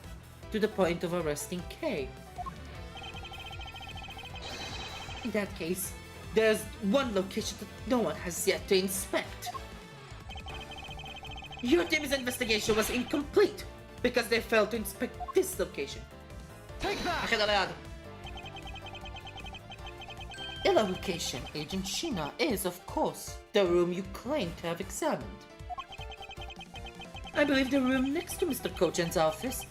to the point of arresting K. In that case, there's one location that no one has yet to inspect. Your team's investigation was incomplete because they failed to inspect this location. Take that! The location, Agent Shina, is, of course, the room you claim to have examined. I believe the room next to Mr. Cochin's office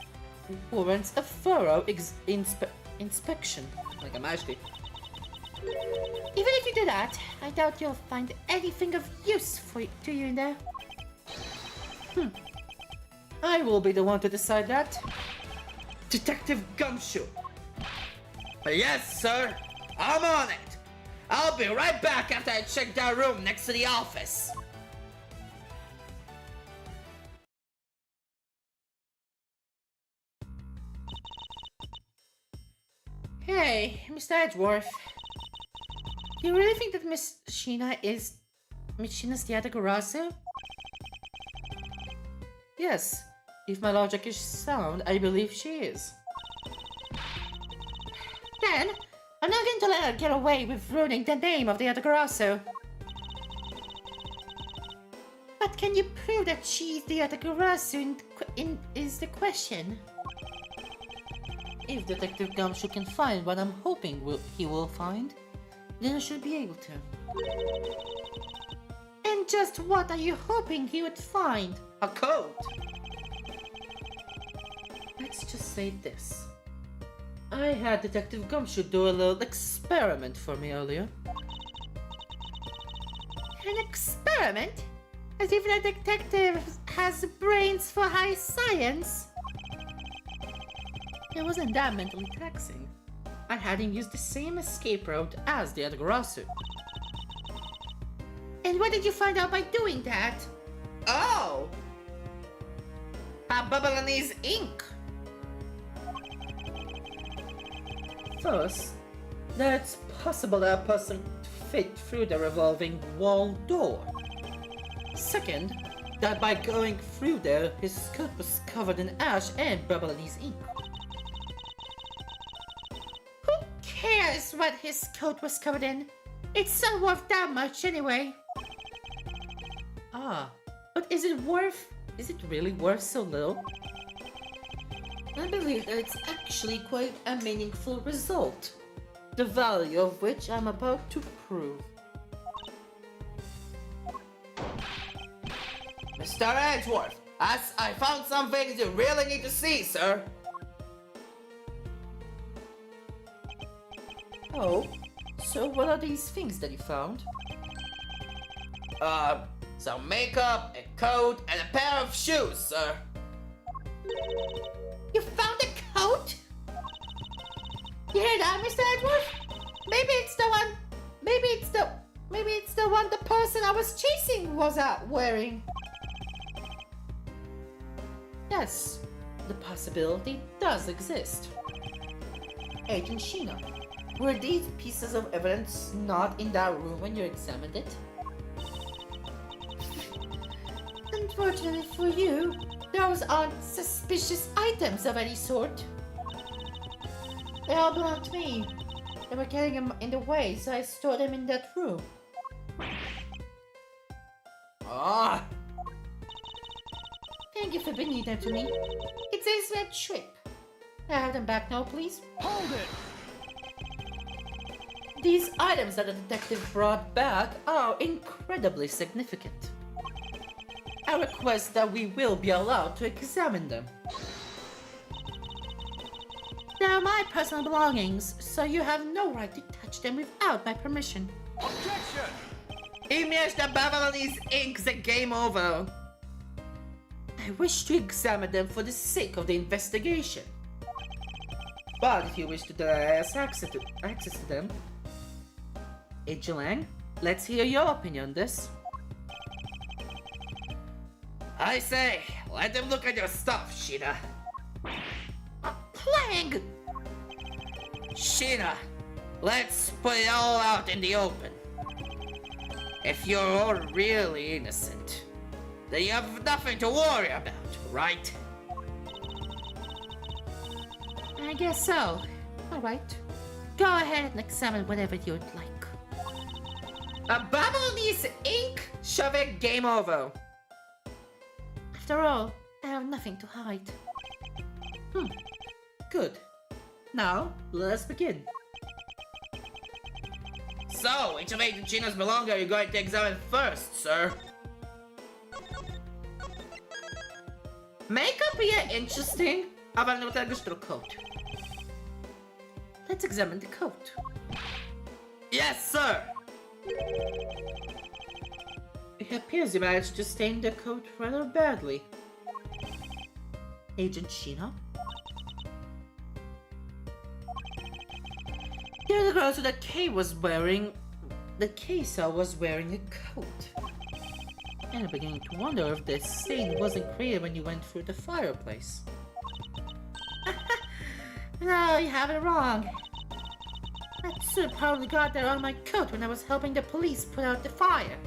warrants a thorough inspection. Like a magic. Even if you do that, I doubt you'll find anything of use to you in there. I will be the one to decide that. Detective Gumshoe. Yes, sir. I'm on it. I'll be right back after I check that room next to the office. Hey, Mr. Edgeworth. You really think that Miss Shina's the Yattagarasu? Yes. If my logic is sound, I believe she is. Then, I'm not going to let her get away with ruining the name of the Yattagarasu. But can you prove that she's the Yattagarasu is the question? If Detective Gumshoe can find what I'm hoping he will find, then I should be able to. And just what are you hoping he would find? A code! Let's just say this. I had Detective Gumshoe do a little experiment for me earlier. An experiment? As if the detective has brains for high science? It wasn't that mentally taxing. I had him use the same escape route as the Yattagarasu. And what did you find out by doing that? Oh! A Babylonese ink! First, that it's possible that a person fit through the revolving wall door. Second, that by going through there, his coat was covered in ash and Babalani's ink. Who cares what his coat was covered in? It's not worth that much anyway. Ah, but is it really worth so little? I believe that it's actually quite a meaningful result, the value of which I'm about to prove. Mr. Edgeworth, I found some things you really need to see, sir. Oh, so what are these things that you found? Some makeup, a coat, and a pair of shoes, sir. You found a coat? You hear that, Mr. Edgeworth? Maybe it's the one the person I was chasing was wearing. Yes, the possibility does exist. Agent Sheena, were these pieces of evidence not in that room when you examined it? Unfortunately for you, those aren't suspicious items of any sort. They all belong to me. They were getting in the way, so I stored them in that room. Ah! Thank you for bringing them to me. It saves me a trip. I have them back now, please. Hold it! These items that the detective brought back are incredibly significant. I request that we will be allowed to examine them. They are my personal belongings, so you have no right to touch them without my permission. Objection! Image the Babylonese ink, the game over. I wish to examine them for the sake of the investigation. But if you wish to deny us access to them, Agent Lang, let's hear your opinion on this. I say, let them look at your stuff, Sheena. Lang! Sheena, let's put it all out in the open. If you're all really innocent, then you have nothing to worry about, right? I guess so. Alright. Go ahead and examine whatever you'd like. A Babylonese ink? Shove it, game over. After all, I have nothing to hide. Good. Now, let us begin. So, which of Agent Chino's belongings are you going to examine first, sir? Makeup here interesting. Aber nur der coat. Let's examine the coat. Yes, sir! It appears you managed to stain the coat rather badly. Agent Sheena? The other girl so that Kay was wearing... that Kaysa was wearing a coat. And I'm beginning to wonder if this stain wasn't created when you went through the fireplace. No, you have it wrong. That soot probably got there on my coat when I was helping the police put out the fire.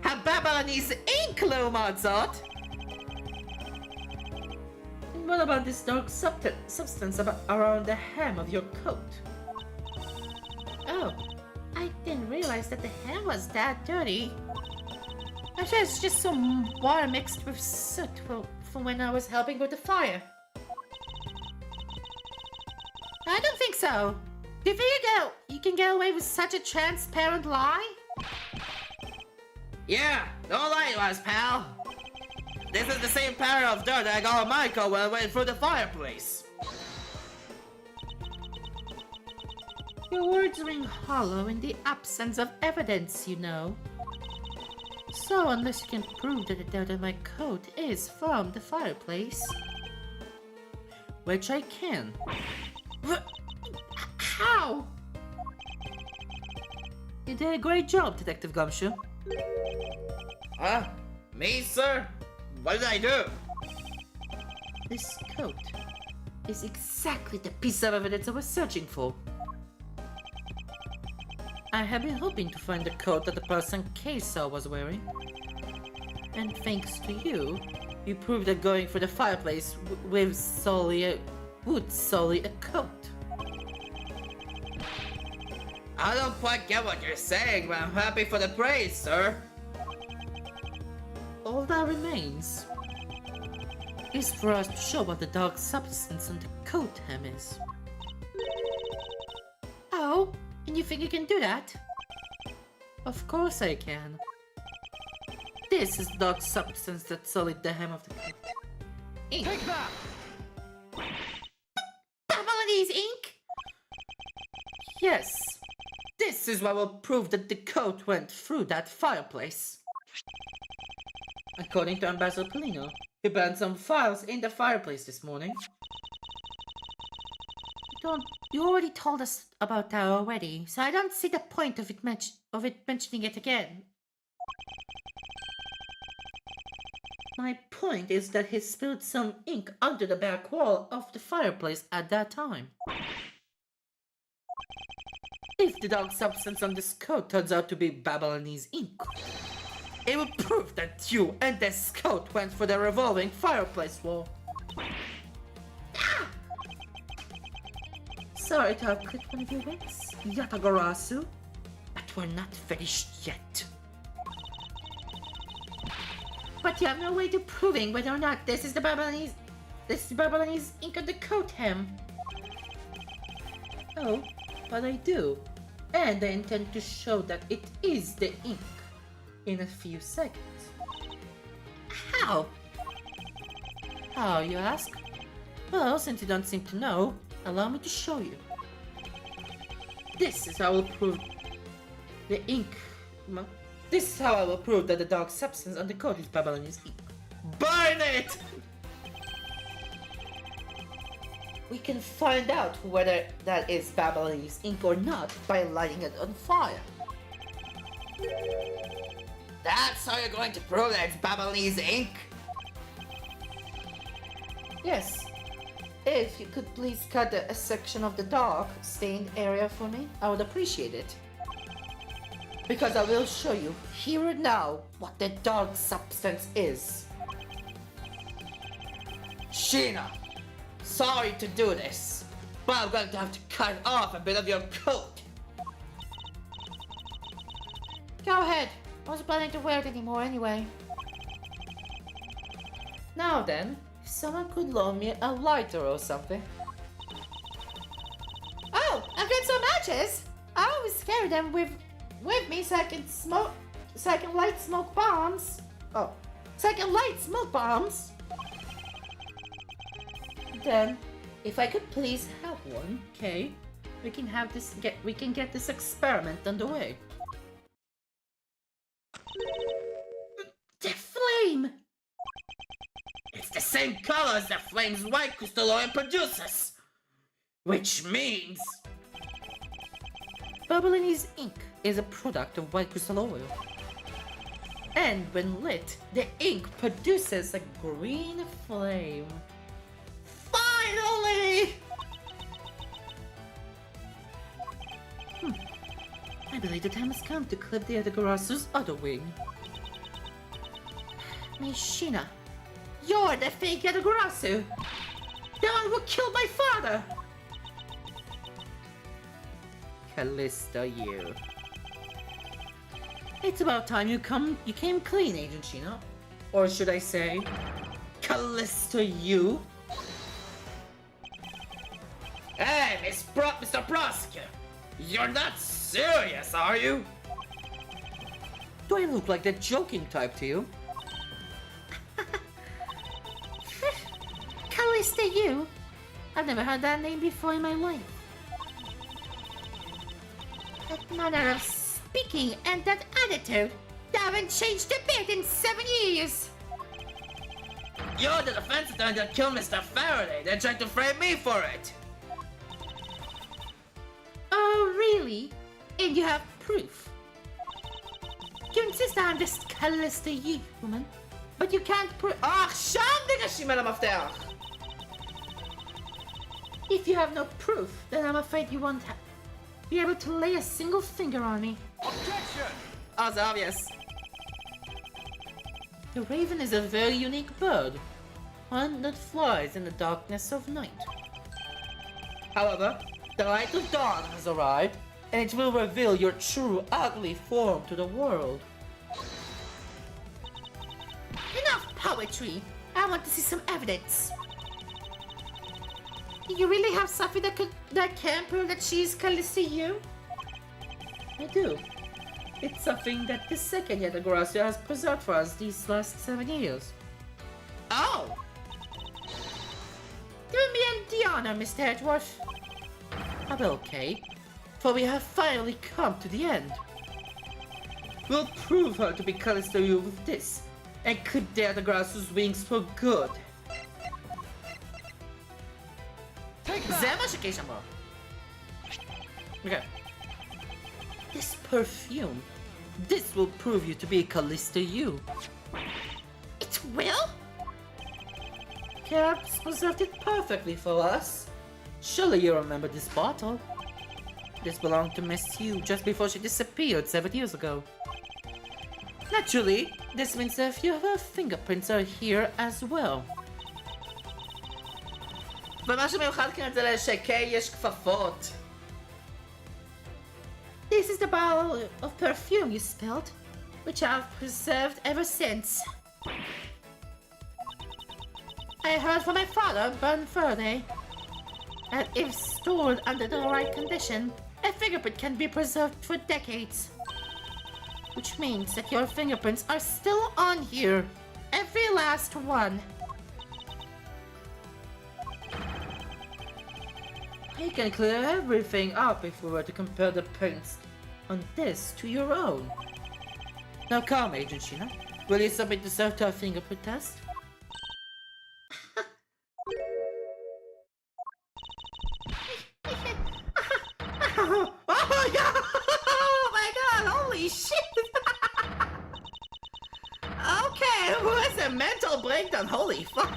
A Babylonese ink, little Mozart! And what about this dark substance around the hem of your coat? Oh, I didn't realize that the hem was that dirty. I thought it's just some water mixed with soot from when I was helping with the fire. I don't think so. Do you think you can get away with such a transparent lie? Yeah, don't lie to us, pal. This is the same pattern of dirt that I got on my coat when I went through the fireplace. Your words ring hollow in the absence of evidence, you know. So unless you can prove that the dirt on my coat is from the fireplace, which I can. How? You did a great job, Detective Gumshoe. Me, sir? What did I do? This coat is exactly the piece of evidence I was searching for. I have been hoping to find the coat that the person Kay saw was wearing. And thanks to you, you proved that going for the fireplace would sully a coat. I don't quite get what you're saying, but I'm happy for the praise, sir. All that remains is for us to show what the dark substance on the coat hem is. Oh, and you think you can do that? Of course I can. This is the dark substance that sullied the hem of the coat. Ink. Take that! Babylonis ink? Yes. This is what will prove that the coat went through that fireplace. According to Ambassador Polino, he burned some files in the fireplace this morning. You already told us about that already, so I don't see the point of it mentioning it again. My point is that he spilled some ink under the back wall of the fireplace at that time. If the dark substance on this coat turns out to be Babylonese ink, it will prove that you and this coat went for the revolving fireplace wall. Ah! Sorry to have clipped one of your wings, Yattagarasu, but we're not finished yet. But you have no way to proving whether or not this is the Babylonese ink on the coat hem. Oh, but I do. And I intend to show that it is the ink in a few seconds. How? How, you ask? Well, since you don't seem to know, allow me to show you. This is how I will prove the ink. This is how I will prove that the dark substance on the coat is Babylonese ink. Burn it! We can find out whether that is Babylonese ink or not by lighting it on fire. That's how you're going to prove that it's Babylonese ink? Yes. If you could please cut a section of the dark stained area for me, I would appreciate it. Because I will show you here and now what the dark substance is. Sheena! Sorry to do this, but I'm going to have to cut off a bit of your coat. Go ahead. I wasn't planning to wear it anymore anyway. Now then, if someone could loan me a lighter or something. Oh, I've got some matches. I always carry them with me so I can light smoke bombs. Oh, so I can light smoke bombs. Then, if I could please have one, okay, we can get this experiment underway. The flame! It's the same color as the flame's white crystal oil produces! Which means... Babylonese ink is a product of white crystal oil. And when lit, the ink produces a green flame. Finally! I believe the time has come to clip the Yattagaraasu's other wing. Miss Sheena, you're the fake Yattagarasu! The one who killed my father! Callista, you. It's about time you came clean, Agent Sheena. Or should I say, Callista, you? Hey, Mr. Prosecutor! You're not serious, are you? Do I look like the joking type to you? Callista, you? I've never heard that name before in my life. That manner of speaking and that attitude, they haven't changed a bit in 7 years. You're the defense attorney that killed Mr. Faraday. They're trying to frame me for it. Oh, really? And you have proof? You insist I'm just Callista, you woman, but you can't prove. Ach, schande geschimmer המפתח! If you have no proof, then I'm afraid you won't be able to lay a single finger on me. Objection! As obvious. The raven is a very unique bird, one that flies in the darkness of night. However, the light of dawn has arrived, and it will reveal your true ugly form to the world. Enough poetry! I want to see some evidence. You really have something that can prove that she's Callisto you? I do. It's something that the second Yattagarasu has preserved for us these last 7 years. Oh! Do me the honor, Mr. Edgeworth. Okay, for we have finally come to the end. We'll prove her to be Callisto you with this, and clip the Yattagarasu's wings for good. Okay. This perfume. This will prove you to be Callisto you. It will? Caps preserved it perfectly for us. Surely you remember this bottle. This belonged to Miss Hugh just before she disappeared 7 years ago. Naturally, this means that a few of her fingerprints are here as well. ומה שמיוחד כאן זה לשקיי יש כפפות. This is the bottle of perfume you spilled, which I've preserved ever since. I heard from my father, Bernferde, that if stored under the right condition, a fingerprint can be preserved for decades. Which means that your fingerprints are still on here, every last one. You can clear everything up if we were to compare the prints on this to your own. Now come, Agent Sheena. Will you submit yourself to our fingerprint test? Oh my god! Oh my god! Holy shit! Okay, who has a mental breakdown? Holy fuck!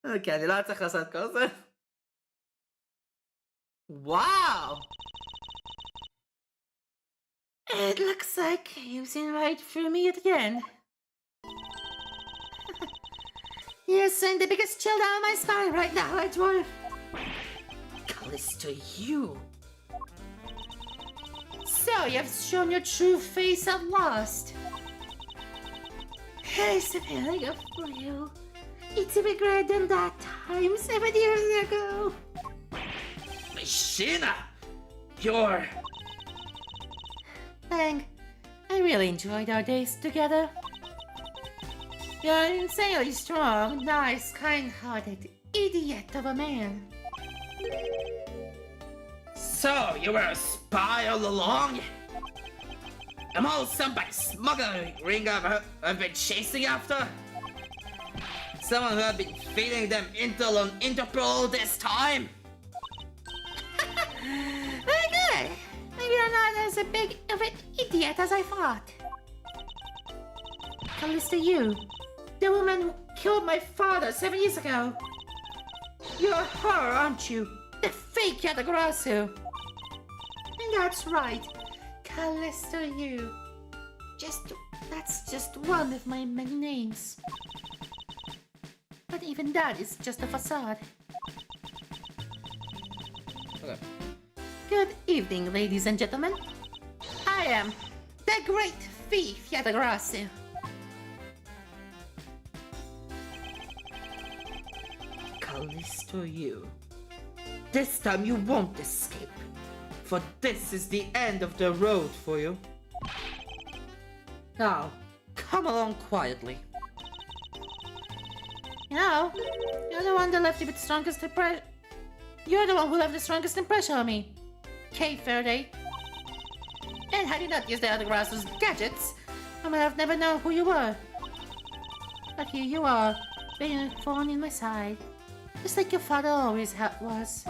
Okay, אני לא צריך לעשות כל זה. Wow! It looks like you've seen right through me again. You're seeing the biggest chill down my spine right now, Edgeworth. Callisto, you. So, you've shown your true face at last. It's a feeling of real. It's even greater than that time 7 years ago. Sheena! You're... Bang. I really enjoyed our days together. You're an insanely strong, nice, kind-hearted idiot of a man. So, you were a spy all along? I'm all somebody smuggling ring I've been chasing after? Someone who had been feeding them intel on Interpol all this time? Very good. Maybe you're not as a big of an idiot as I thought. Callisto, you. The woman who killed my father 7 years ago. You're her, aren't you? The fake Yattagarasu. And that's right. Callisto, you. That's just one of my many names. But even that is just a facade. Okay. Good evening, ladies and gentlemen. I am the great thief Yattagarasu. Callisto, you. This time you won't escape, for this is the end of the road for you. Now, come along quietly. You know, you're the one that left you with the strongest impression. You're the one who left the strongest impression on me, Kay Faraday. And had you not used the Yattagarasu's gadgets, I might have never known who you were. But here you are, being a thorn in my side, just like your father always was.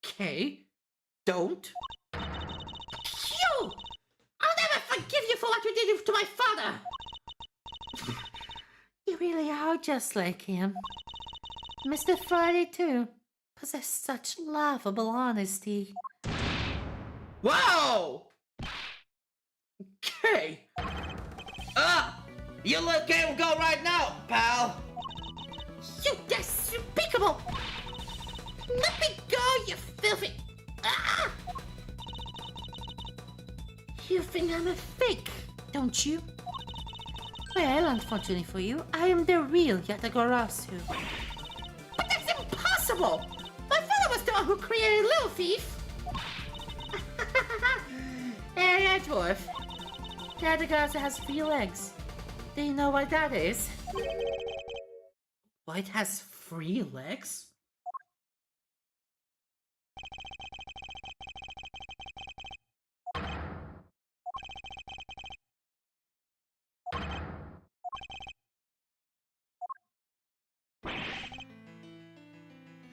Kay, don't. You! I'll never forgive you for what you did to my father! You really are just like him. Mr. Friday, too, possessed such laughable honesty. Whoa! Hey! You can't go right now, pal! You despicable! Let me go, you filthy... Ah! You think I'm a fake, don't you? Well, unfortunately for you, I am the real Yattagarasu. But that's impossible! My father was the one who created Little Thief! Hey, dwarf. Yattagarasu has 3 legs. Do you know what that is? What, it has 3 legs?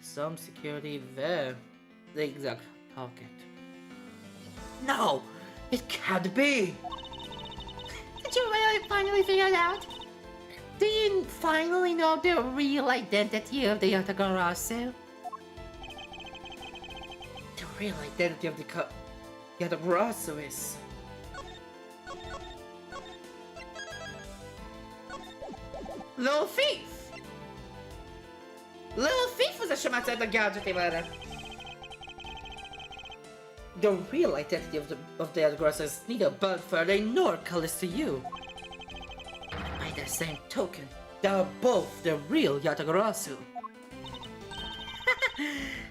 Some security there. The exact target. No! It can't be! Did you really finally figure it out? Do you finally know the real identity of the Yattagarasu? The real identity of the Yattagarasu is... Little Thief! Little Thief was a chamata da gadget, mano. The real identity of the Yattagarasu is neither Budford nor Callisto you. By the same token, they are both the real Yattagarasu.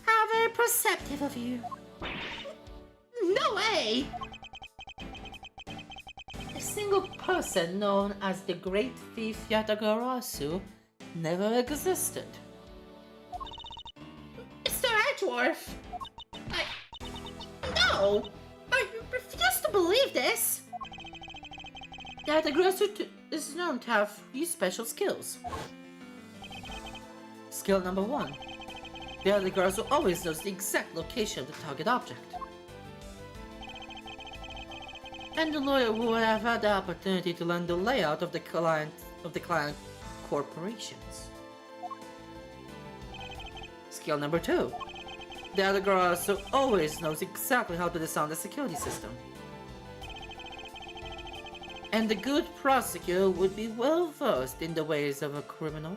How very perceptive of you. No way! A single person known as the Great Thief Yattagarasu never existed. Mr. Edgeworth! No! I refuse to believe this! The Yattagarasu is known to have 3 special skills. Skill number 1. The Yattagarasu always knows the exact location of the target object. And the lawyer will have had the opportunity to learn the layout of the client corporations. Skill number 2. The Yattagarasu always knows exactly how to disarm the security system. And the good prosecutor would be well versed in the ways of a criminal.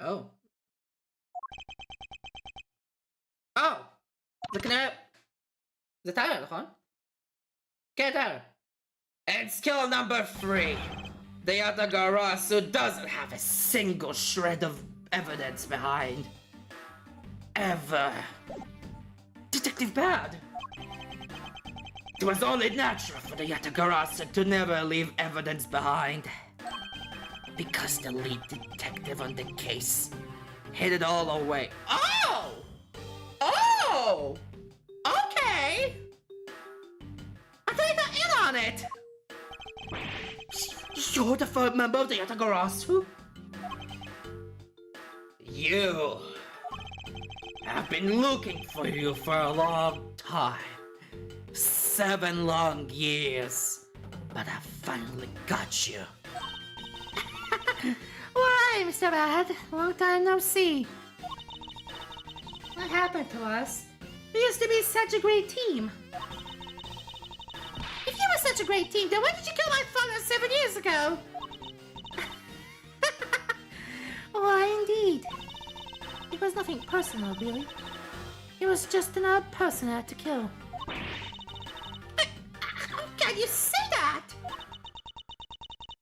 Oh. Oh! Looking at the title, huh? Get out! And skill number 3. The Yattagarasu doesn't have a single shred of evidence behind. Ever. Detective Bad! It was only natural for the Yattagarasu to never leave evidence behind. Because the lead detective on the case hid it all away. Oh! Oh! Okay! I thought you got in on it! You're the 3rd member of the Yattagarasu? You... I've been looking for you for a long time. 7 long years. But I finally got you. Why, Mr. Bad? Long time no see. What happened to us? We used to be such a great team. If you were such a great team, then why did you kill my father 7 years ago? Why, indeed. It was nothing personal, really. It was just another person I had to kill. How can you say that?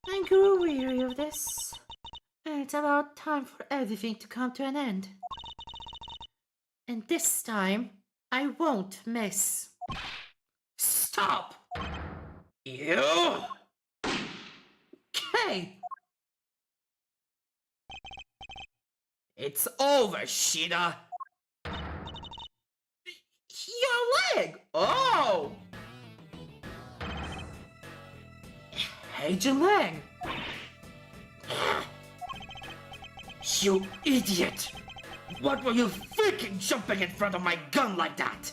I grew weary of this. And it's about time for everything to come to an end. And this time, I won't miss. Stop! You! Okay! It's over, Shida! Your leg! Oh! Hey, your leg! You idiot! What were you thinking jumping in front of my gun like that?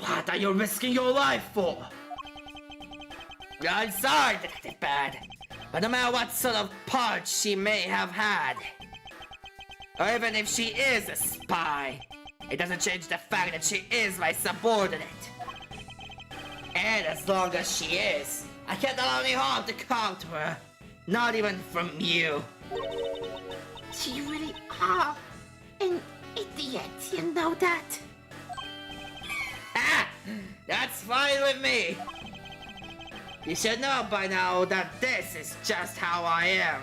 What are you risking your life for? I'm sorry, Detective Bad, but no matter what sort of part she may have had, or even if she is a spy, It doesn't change the fact that she is my subordinate. And as long as she is, I can't allow any harm to come to her. Not even from you. You really are an idiot, you know that? Ha! That's fine with me. You should know by now that this is just how I am.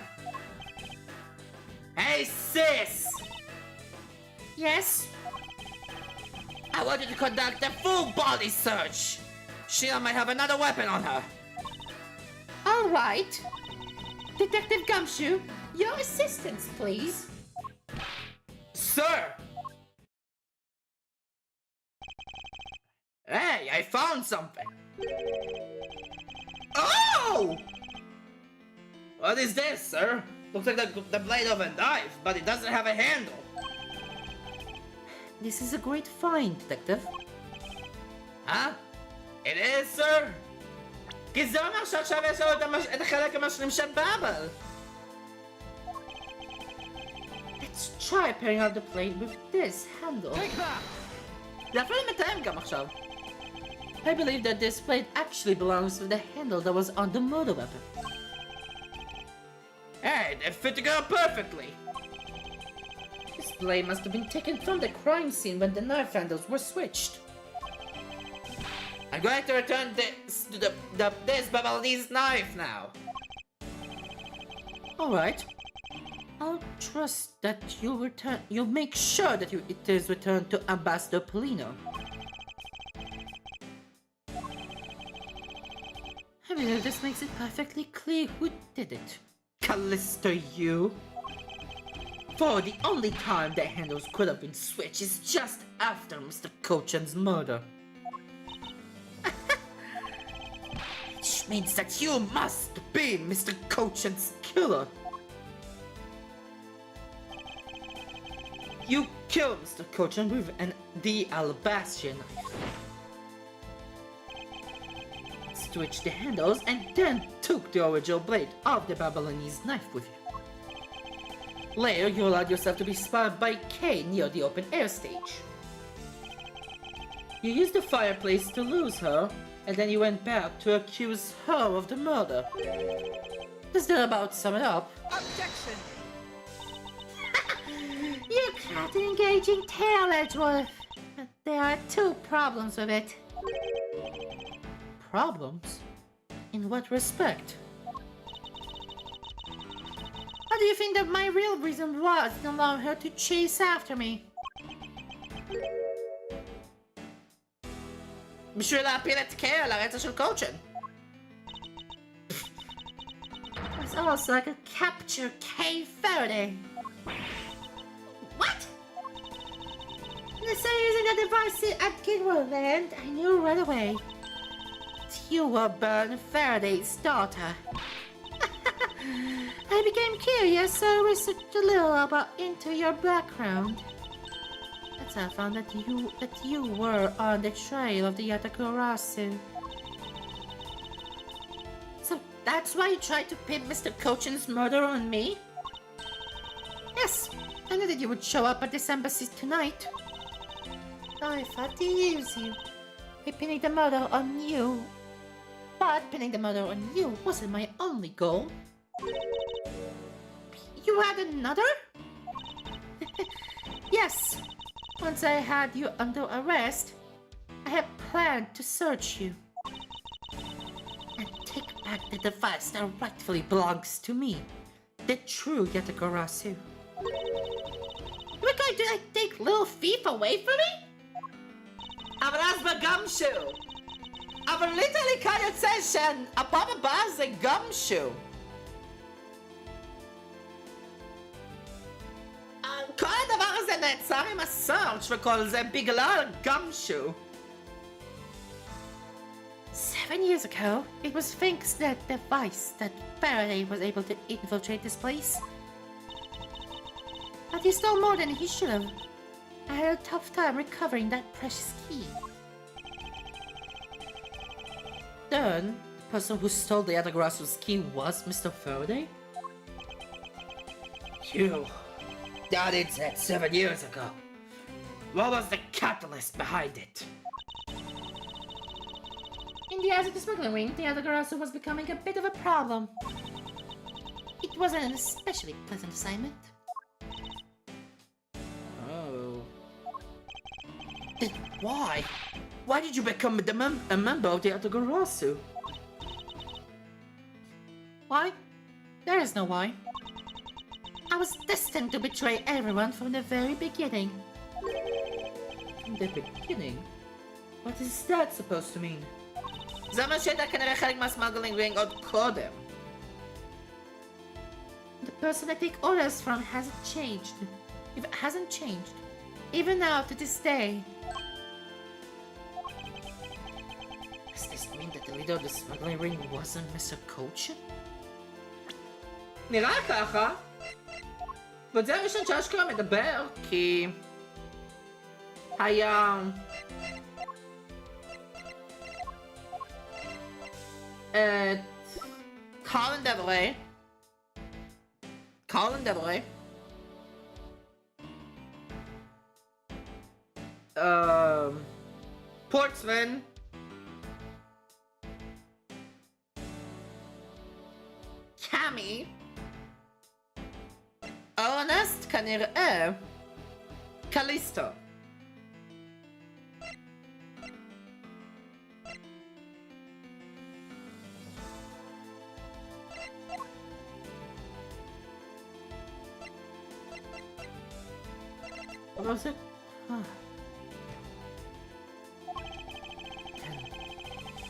Hey, sis! Yes? I want you to conduct a full body search. Sheila might have another weapon on her. All right. Detective Gumshoe, your assistance, please. Sir! Hey, I found something. Oh! What is this, sir? Looks like the blade of a knife, but it doesn't have a handle. This is a great find, Detective. Huh? It is, sir? כי זה אומר שעכשיו יש לנו את החלק המשלים של באבל. Let's try pairing out the blade with this handle. זה אפילו מתאם גם עכשיו. I believe that this blade actually belongs with the handle that was on the murder weapon. Hey, they fit together perfectly. This blade must have been taken from the crime scene when the knife handles were switched. I'm going to return this to this Babalese knife now. Alright. I'll trust that you'll make sure that it is returned to Ambassador Polino. I believe this makes it perfectly clear who did it. Callisto, you. For the only time the handles could have been switched is just after Mr. Cochan's murder. Which means that you must be Mr. Cochan's killer. You killed Mr. Cochan with the Alabaster knife. Switched the handles and then took the original blade of the Babylonese knife with you. Later, you allowed yourself to be spotted by Kay near the open air stage. You used the fireplace to lose her, and then you went back to accuse her of the murder. Does that about sum it up? Objection! You can't engage in tale, Edgeworth. But there are two problems with it. Problems? In what respect? How do you think that my real reason was in allowing her to chase after me? בשביל להפיל את קיי על הרצח של קוצ'ן. It's almost like a capture Kay Faraday. What? Instead of using the device at Kidwell Land, I knew right away. You were Bern Faraday's daughter. I became curious, so I researched a little into your background. That's how I found that you were on the trail of the Yatakurasu. So that's why you tried to pin Mr. Cochan's murder on me? Yes, I knew that you would show up at this embassy tonight. I thought to use you by pinning the murder on you. But pinning the murder on you wasn't my only goal. You had another? Yes. Once I had you under arrest, I had planned to search you and take back the device that rightfully belongs to me, the true Yatakarasu. You're going to take little thief away from me? אבל אז בגמשו. אבל ליטרלי כאן יוצא שהפעם הבאה זה גמשו. כל הדבר הזה נעצר עם הסארץ' וכל זה בגלל גמשו. 7 years ago, it was thanks to that device that Faraday was able to infiltrate this place. But he stole more than he should have. I had a tough time recovering that precious key. Then, the person who stole the Yatagarasu's key was Mr. Faraday? You. That is that 7 years ago. What was the catalyst behind it? In the eyes of the smuggling ring, the Hiattagarasu was becoming a bit of a problem. It wasn't an especially pleasant assignment. Oh. Then why? Why did you become a member of the Hiattagarasu? Why? There is no why. I was destined to betray everyone from the very beginning. From the beginning? What is that supposed to mean? זה אומר שהייתה כנראה חלק מהסמגלינג רינג עוד קודם. The person I take orders from hasn't changed. If it hasn't changed, even now to this day. Does this mean that the leader of the smuggling ring wasn't Mr. Kochin? נראה ככה. וזה הראשון שאשכרה מדבר, כי... היה... Colin Devere. Portsman. Cammy. Ernest כנראה. קליסטו. What was it?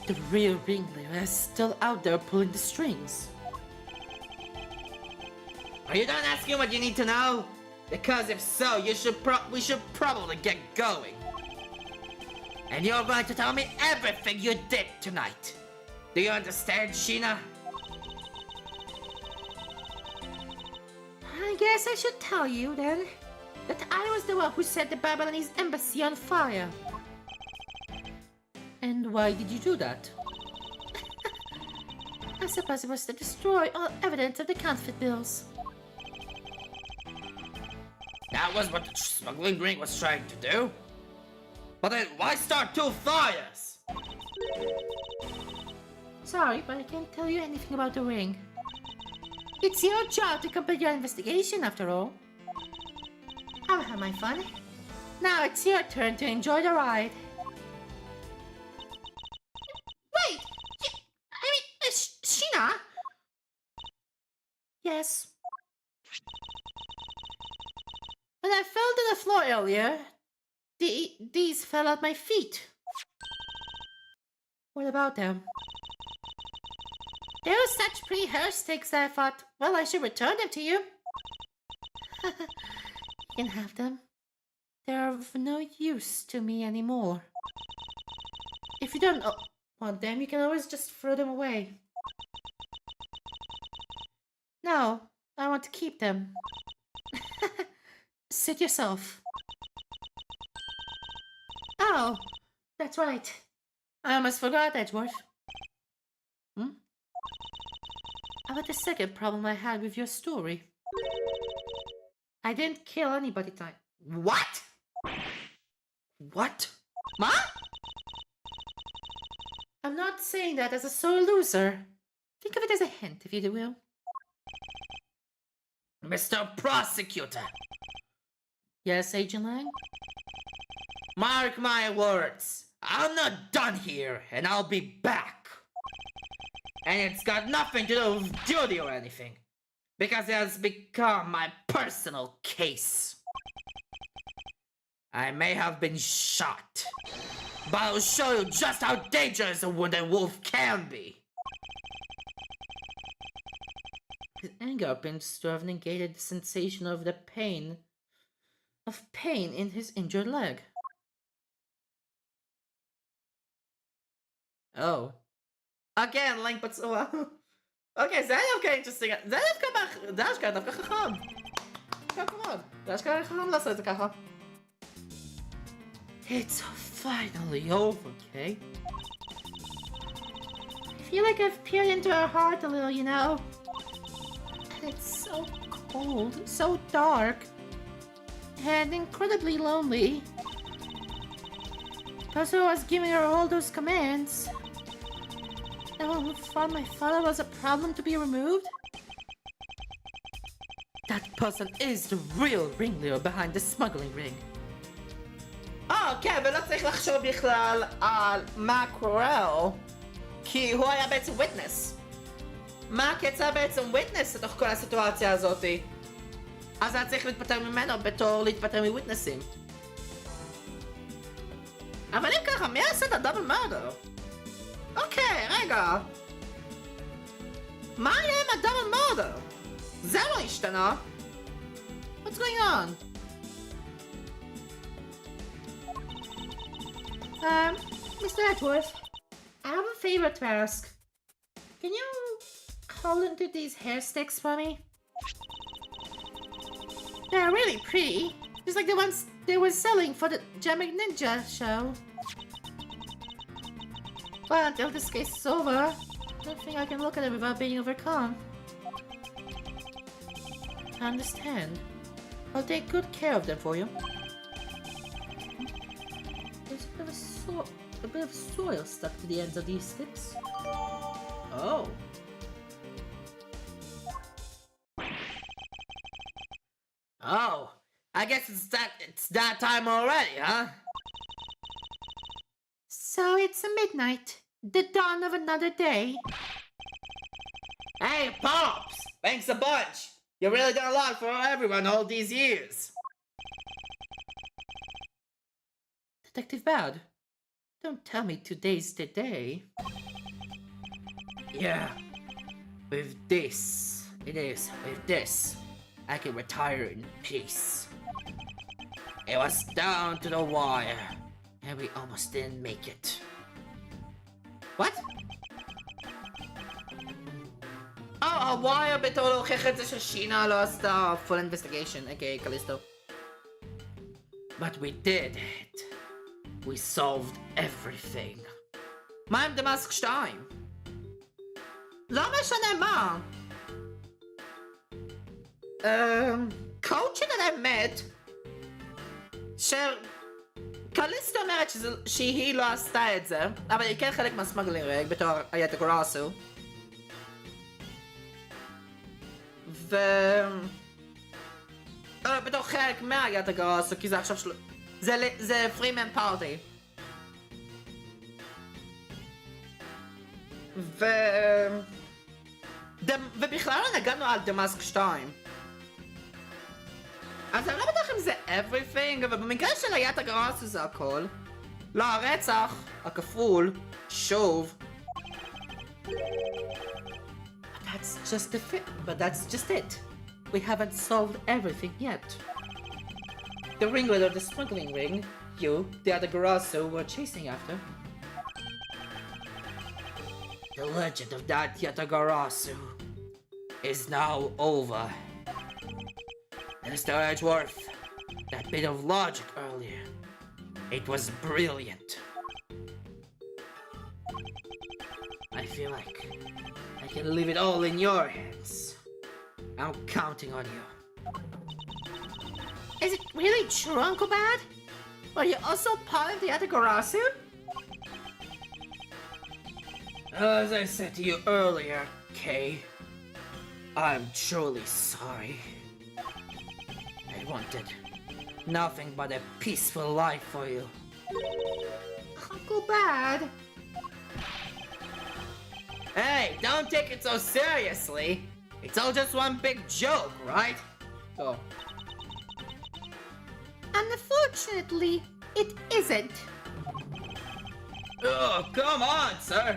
The real ringleader is still out there pulling the strings. Are you done asking what you need to know? Because if so, we should probably get going. And you're going to tell me everything you did tonight. Do you understand, Sheena? I guess I should tell you then that I was the one who set the Babylonese embassy on fire. And why did you do that? I suppose it was to destroy all evidence of the counterfeit bills. That was what the smuggling ring was trying to do? But then why start two fires? Sorry, but I can't tell you anything about the ring. It's your job to complete your investigation, after all. I've had my fun. Now it's your turn to enjoy the ride. Wait! Sheena? Yes. When I fell to the floor earlier, these fell at my feet. What about them? They were such pretty hair sticks that I thought, well, I should return them to you. You can have them. They're of no use to me anymore. If you don't want them, you can always just throw them away. No, I want to keep them. Sit yourself. Oh, that's right. I almost forgot, Edgeworth. About the second problem I had with your story. I didn't kill anybody tonight. What? What? Ma? I'm not saying that as a sore loser. Think of it as a hint, if you will. Mr. Prosecutor. Yes, Agent Lang? Mark my words. I'm not done here, and I'll be back. And it's got nothing to do with duty or anything. Because it has become my personal case. I may have been shot, but I'll show you just how dangerous a wounded wolf can be. His anger appears to have negated the sensation of the pain in his injured leg. Oh. Again, Link, but so אוקיי, זה היה דווקא אינטרסטינג, זה היה דווקא חכם. כבוד, זה היה חכם לעשות את זה ככה. It's finally over, okay? I feel like I've peered into her heart a little, you know? And it's so cold, so dark, and incredibly lonely. Also, I was giving her all those commands. No one thought my father was a problem to be removed? That person is the real ringleader behind the smuggling ring. כן, ולא צריך לחשוב בכלל על מאחורי, כי הוא היה בעצם וויטנס. מה הקצה בעצם וויטנס לתוך כל הסיטואציה הזאת? אז היה צריך להתפטר ממנו בתור להתפטר מוויטנסים. אבל אם ככה, מי עשה את הדאבל מרדר? אוקיי, רגע. מה היה עם הדאבל מרדר? זה לא השתנה. What's going on? Mr. Edgeworth, I have a favor to ask. Can you hold into these hair sticks for me? They're really pretty, just like the ones they were selling for the Jamming Ninja show. But until this case is over, I don't think I can look at them without being overcome. I understand. I'll take good care of them for you. There's a bit of soil stuck to the ends of these sticks. Oh. Oh, I guess it's that time already, huh? So it's midnight, the dawn of another day. Hey, Pops! Thanks a bunch! You really done a lot for everyone all these years. Detective Bad, don't tell me today's the day. Yeah, with this, I can retire in peace. It was down to the wire, and we almost didn't make it. What? הווייר בתור להוכיח את זה ששינה לא עשתה full investigation, a.k.a. קליסטו. But we did it. We solved everything. מה עם דמאסק 2? לא משנה מה. קואוצ'ין על האמת, קליסטו אומרת שהיא לא עשתה את זה, אבל היא כן חלק מהסמגלינג ריג בתור היאטאגאראסו. בתור חלק מהיאטאגאראסו, כי זה עכשיו זה פרימן פארטי. ובכלל לא נגענו על דמאסק 2. אז אני לא בטוח אם זה everything, אבל במקרה של היאטאגאראסו זה הכל. לא, הרצח, הכפול, שוב. But that's just it. We haven't solved everything yet. The ringleader of the smuggling ring, you, the Yaddagarasu, were chasing after. The legend of that Yaddagarasu is now over. Mr. Edgeworth, that bit of logic earlier, it was brilliant. I feel like I can leave it all in your hands. I'm counting on you. Is it really true, Uncle Bad? Are you also part of the Yaddagarasu? As I said to you earlier, Kay, I'm truly sorry. I wanted nothing but a peaceful life for you. Uncle Bad? Hey, don't take it so seriously. It's all just one big joke, right? Oh. Unfortunately, it isn't. Oh, come on, sir.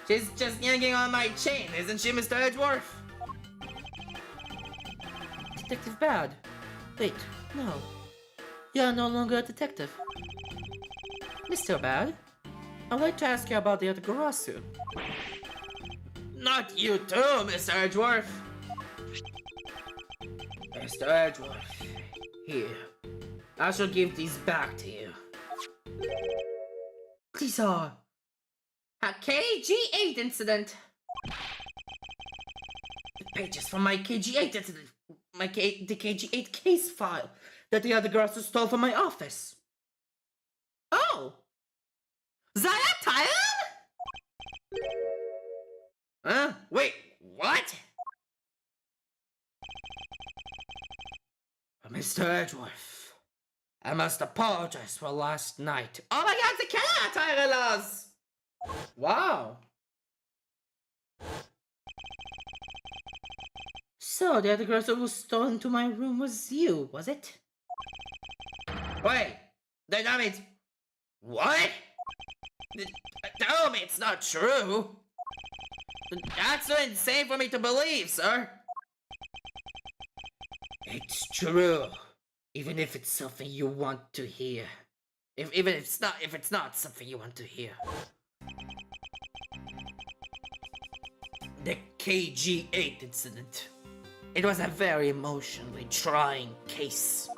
She's just yanking on my chain, isn't she, Mr. Edgeworth? Detective Bad. Wait, no. You're no longer a detective. Mr. Bad, I'd like to ask you about the Yaddagarasu. Not you too, Mr. Edgeworth. Mr. Edgeworth, here. I shall give these back to you. These are a KG8 incident. The pages from my KG8 incident. The KG8 case file that the other girls stole from my office. Oh! זה היה תאילנד? Wait, what? Mr. Edgeworth, I must apologize for last night. Oh my god, זה כן היה תאילנד אז! וואו. So, the other girl that was stolen into my room was you, was it? Wait, that means... What? Tell me it's not true. That's so insane for me to believe, sir. It's true, even if it's something you want to hear. Even if it's not something you want to hear. The KG8 incident. It was a very emotionally trying case.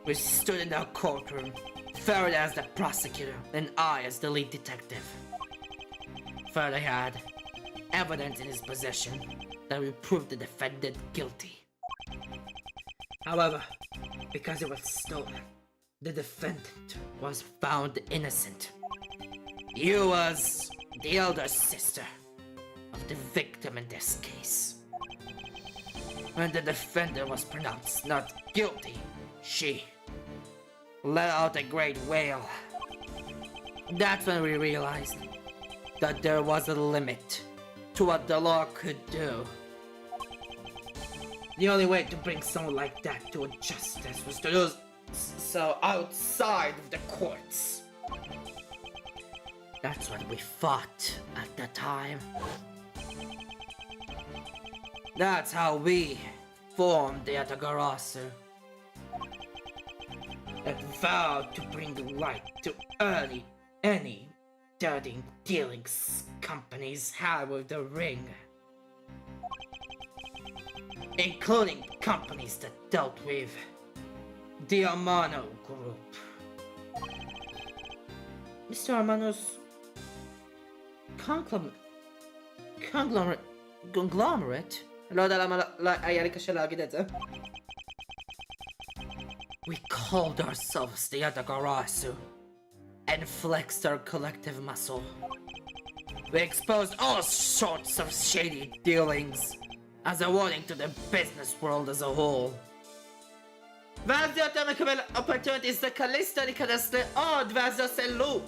We stood in our courtroom, Faraday as the prosecutor and I as the lead detective. Faraday had evidence in his possession that would prove the defendant guilty. However, because it was stolen, the defendant was found innocent. You was the elder sister of the victim in this case. When the defendant was pronounced not guilty, she let out a great wail. That's when we realized that there was a limit to what the law could do. The only way to bring someone like that to a justice was to do so outside of the courts. That's what we fought at the time. That's how we formed the Hiattagarasu. And vowed to bring the light to any dirty dealings companies had with the ring. Including companies that dealt with the Amano Group. Mr. Armano's conglomerate? לא יודע למה היה לי קשה להגיד את זה. We called ourselves the Yatakarasu and flexed our collective muscle. We exposed all sorts of shady dealings as a warning to the business world as a whole. ואז זה יותר מקבל opportunities לקליסטה להיכנס לעוד ואז זה עושה לופ.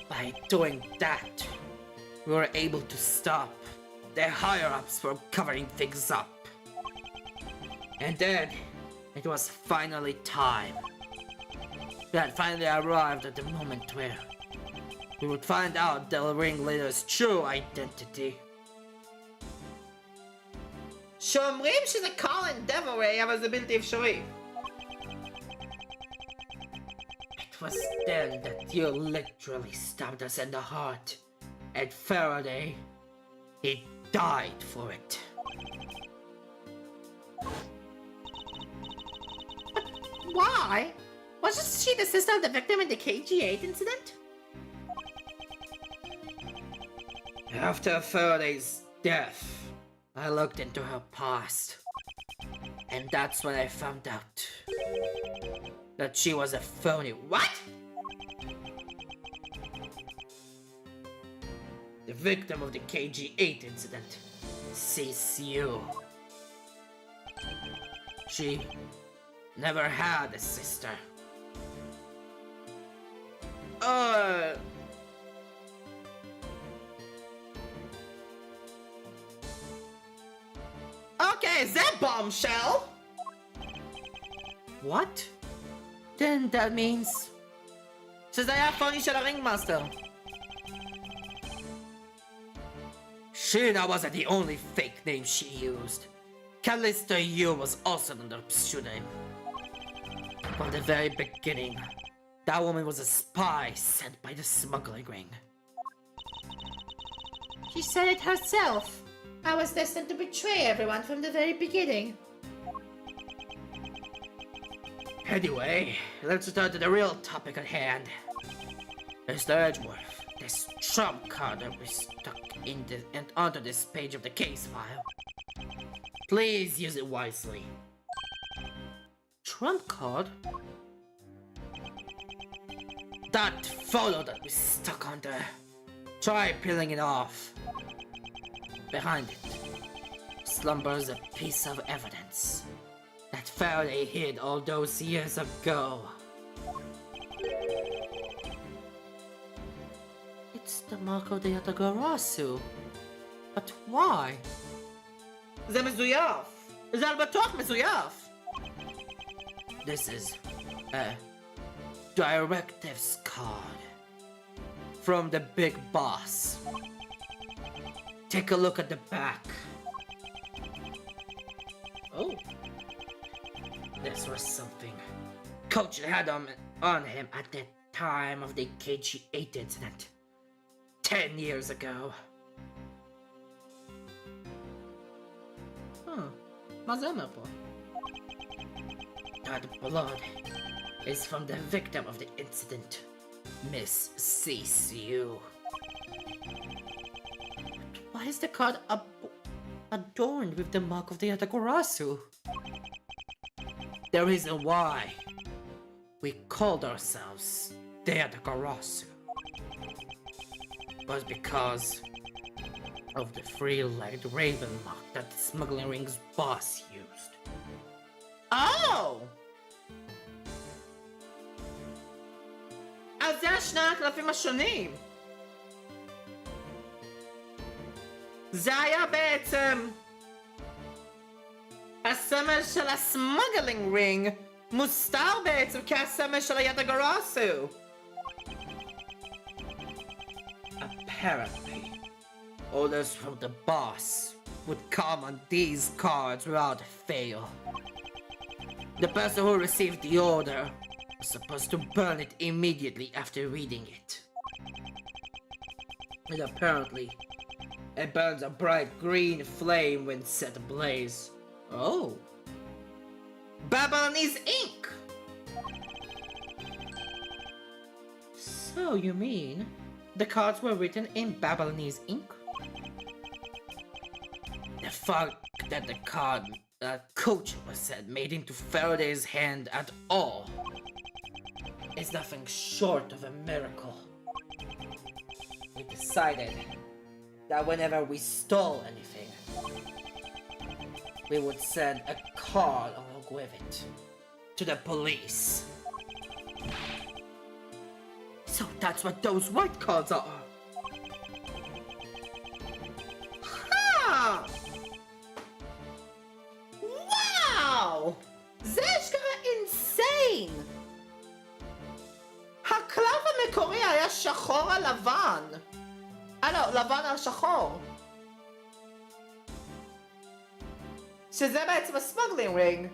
By doing that, we were able to stop the higher-ups from covering things up. And then, it was finally time. We had finally arrived at the moment where we would find out the ringleader's true identity. שאומרים שזה קולין דבורי, אבל זה בלתי אפשרי. It was then that you literally stabbed us in the heart. And Faraday, he died for it. Why? Wasn't she the sister of the victim in the KG8 incident? After Faraday's death, I looked into her past. And that's when I found out that she was a phony. What? The victim of the KG8 incident, CCU. She never had a sister. Okay, is that bombshell? What? Then that means... שזה היה פוני של הרינגמאסטר. Sheena wasn't the only fake name she used. Callista Yu was also under pseudonym. From the very beginning, that woman was a spy sent by the smuggling ring. She said it herself. I was destined to betray everyone from the very beginning. Anyway, let's return to the real topic at hand. Mr. Edgeworth, this trump card that we stuck in and onto this page of the case file. Please use it wisely. Trump card? That photo that we stuck on there. Try peeling it off. Behind it slumbers a piece of evidence that Faraday hid all those years ago. It's the mark of the היאטאגאראסו. But why? זה מזויף! זה על בטוח מזויף! This is a directives card from the big boss. Take a look at the back. Oh. This was something Coach had on him at the time of the KG8 incident 10 years ago. מה זה אומר פה? That blood is from the victim of the incident, Miss CCU. Why is the card adorned with the mark of the היאטאגאראסו? The reason why we called ourselves the היאטאגאראסו was because of the three-legged raven mark that the smuggling ring's boss used. Oh! אז זה שני הקלפים השונים. זה היה בעצם הסמל של הסמגלינג רינג מוסתר בעצם כהסמל של היאטאגאראסו. Apparently, orders from the boss would come on these cards without fail. The person who received the order was supposed to burn it immediately after reading it. And apparently, it burns a bright green flame when set ablaze. Oh. Babylonese ink! So you mean the cards were written in Babylonese ink? The fact that the card Coach was said made into Faraday's hand at all is nothing short of a miracle. We decided that whenever we stole anything, we would send a card along with it to the police. So that's what those white cards are. Ha! Wow! זה אשכרה insane! הקלף המקורי היה שחור על לבן. לא, לבן על שחור. שזה בעצם הסמגלינג רינג.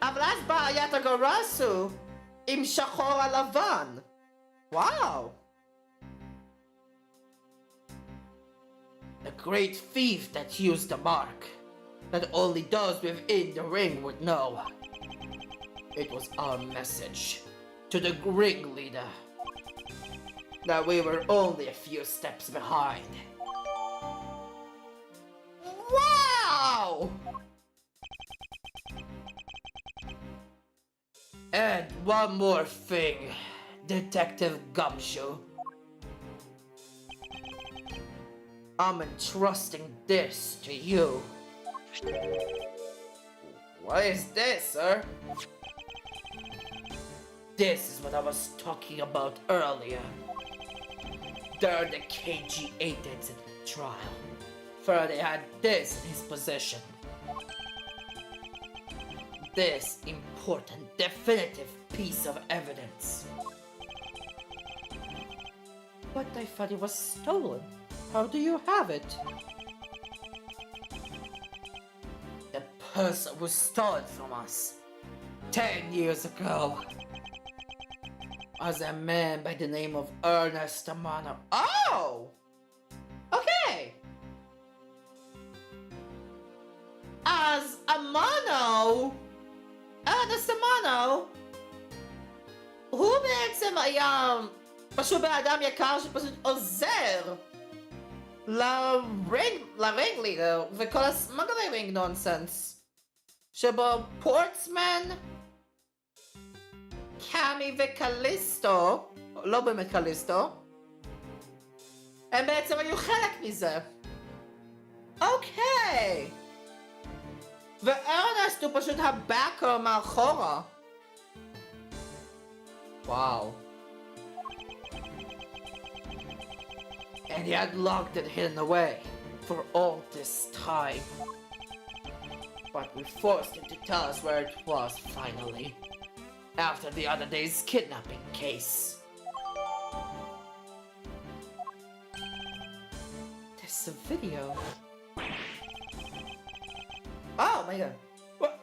אבל אז בא היאטאגאראסו עם שחור על לבן. וואו! The great thief that used the mark, that only those within the ring would know. It was our message to the ring leader that we were only a few steps behind. Wow! And one more thing, Detective Gumshoe. I'm entrusting this to you. What is this, sir? This is what I was talking about earlier. During the KG8 incident trial, Faraday had this in his possession. This important, definitive piece of evidence. But I thought it was stolen. How do you have it? The person who stole it from us 10 years ago was a man by the name of Ernest Amano. Oh! Okay! As Amano, Ernest Amano, הוא בעצם היה פשוט בן אדם יקר שפשוט עוזר לרינג לידר וכל הסמגלינג נונסנס שבו פורטסמן קאמי וקליסטו, לא באמת קליסטו, הם בעצם היו חלק מזה. אוקיי. וארנסט הוא פשוט הבאקר מאחורה. וואו. And he had locked it hidden away for all this time. But we forced him to tell us where it was finally, after the other day's kidnapping case. There's a video. Oh my god. What?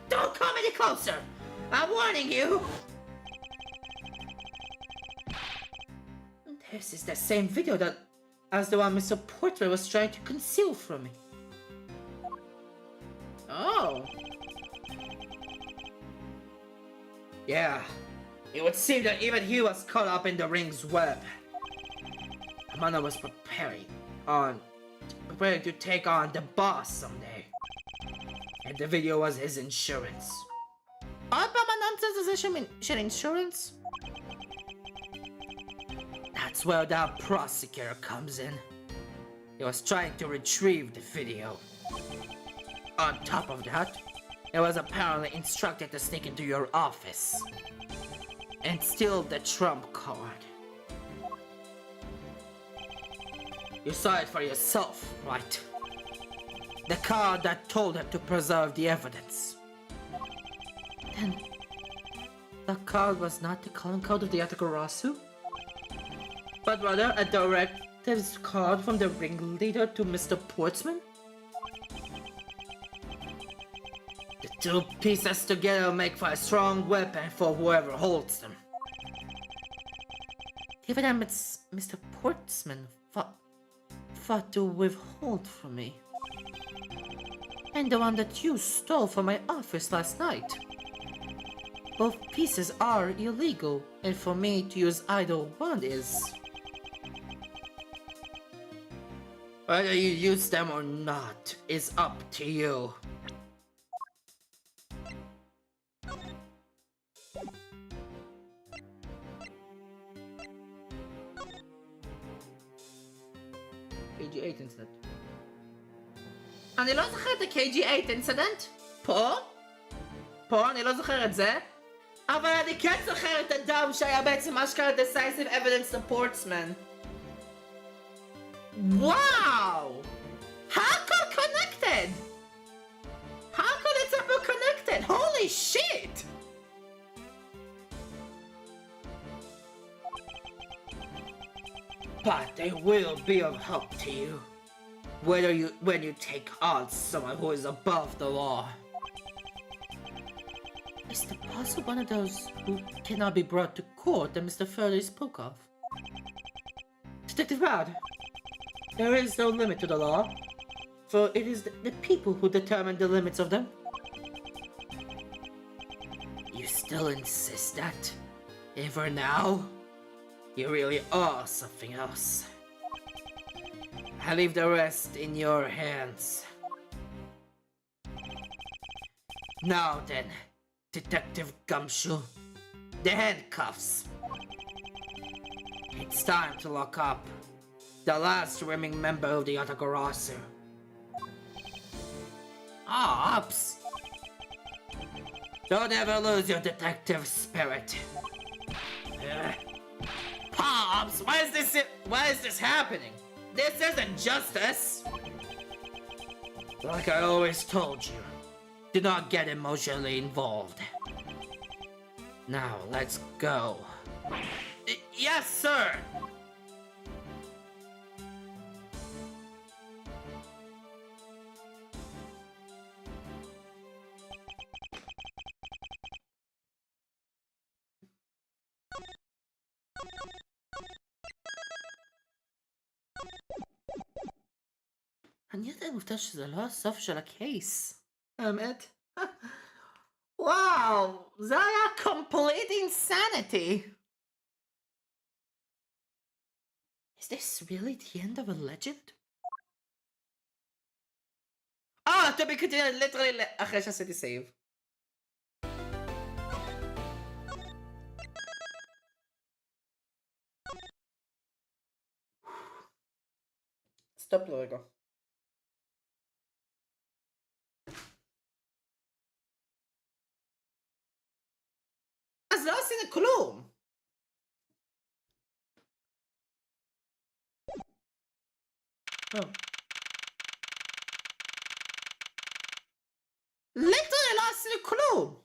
Don't come any closer! I'm warning you! This is the same video as the one Mr. Portrait was trying to conceal from me. Oh. Yeah. It would seem that even he was caught up in the ring's web. Amanda was preparing to take on the boss someday. And the video was his insurance. Insurance? That's where that prosecutor comes in. He was trying to retrieve the video. On top of that, he was apparently instructed to sneak into your office and steal the trump card. You saw it for yourself, right? The card that told him to preserve the evidence. Then, the card was not the calling card of the Yatakarasu, but rather a directives card from the ringleader to Mr. Portsman? The two pieces together make for a strong weapon for whoever holds them. The evidence Mr. Portsman fought to withhold from me. And the one that you stole from my office last night. Both pieces are illegal, and for me to use either one is... Whether you use them or not is up to you. KG8 incident. אני לא זוכר את ה-KG8 incident? פה אני לא זוכר את זה, אבל אני כן זוכר את הדם שהיה בעצם אשכרה decisive evidence to Portsman. Wow! How could connected? How could it ever connected? Holy shit! But they will be of help to you. When you take on someone who is above the law. Is the boss one of those who cannot be brought to court that Mr. Faraday spoke of? Detective Rad, there is no limit to the law, for it is the people who determine the limits of them. You still insist that, even now, you really are something else. I leave the rest in your hands. Now then, Detective Gumshoe, the handcuffs. It's time to lock up the last remaining member of the Yatakarasu. Ops! Don't ever lose your detective spirit. Pops, why is this happening? This isn't justice! Like I always told you, do not get emotionally involved. Now, let's go. Yes, sir! אני יודע מופתע שזה לא הסוף של הקייס. האמת? וואו, זה היה complete insanity. Is this really the end of a legend? to be continued literally אחרי שעשיתי save. סטופ לרגע. אז לא עשינו כלום. ליטרלי לא עשינו כלום.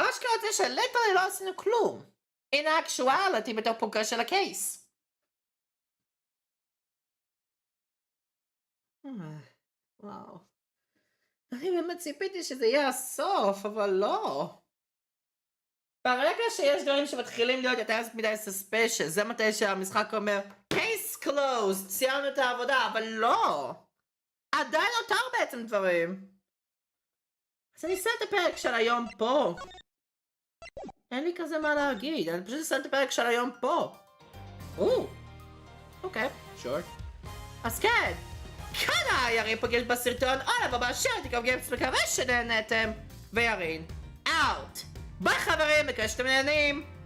ממש קראתי שליטרלי לא עשינו כלום. הנה האקשואליטי בתור פוגע של הקייס. וואו. אני באמת ציפיתי שזה יהיה הסוף, אבל לא. ברגע שיש דברים שמתחילים להיות יותר מדי suspicious, זה מתי שהמשחק אומר case closed, סיימנו את העבודה, אבל לא. עדיין נותר בעצם דברים. אז אני אסיים את הפרק של היום פה. אין לי כזה מה להגיד, אני פשוט אסיים את הפרק של היום פה. אוקיי, sure. אז כן, כאן ירין פוגש בסרטון, עוד הבא שרתי גם גיימס, מקווה שנהנתם, וירין, out. ביי חברים, מקווה שאתם נהנים.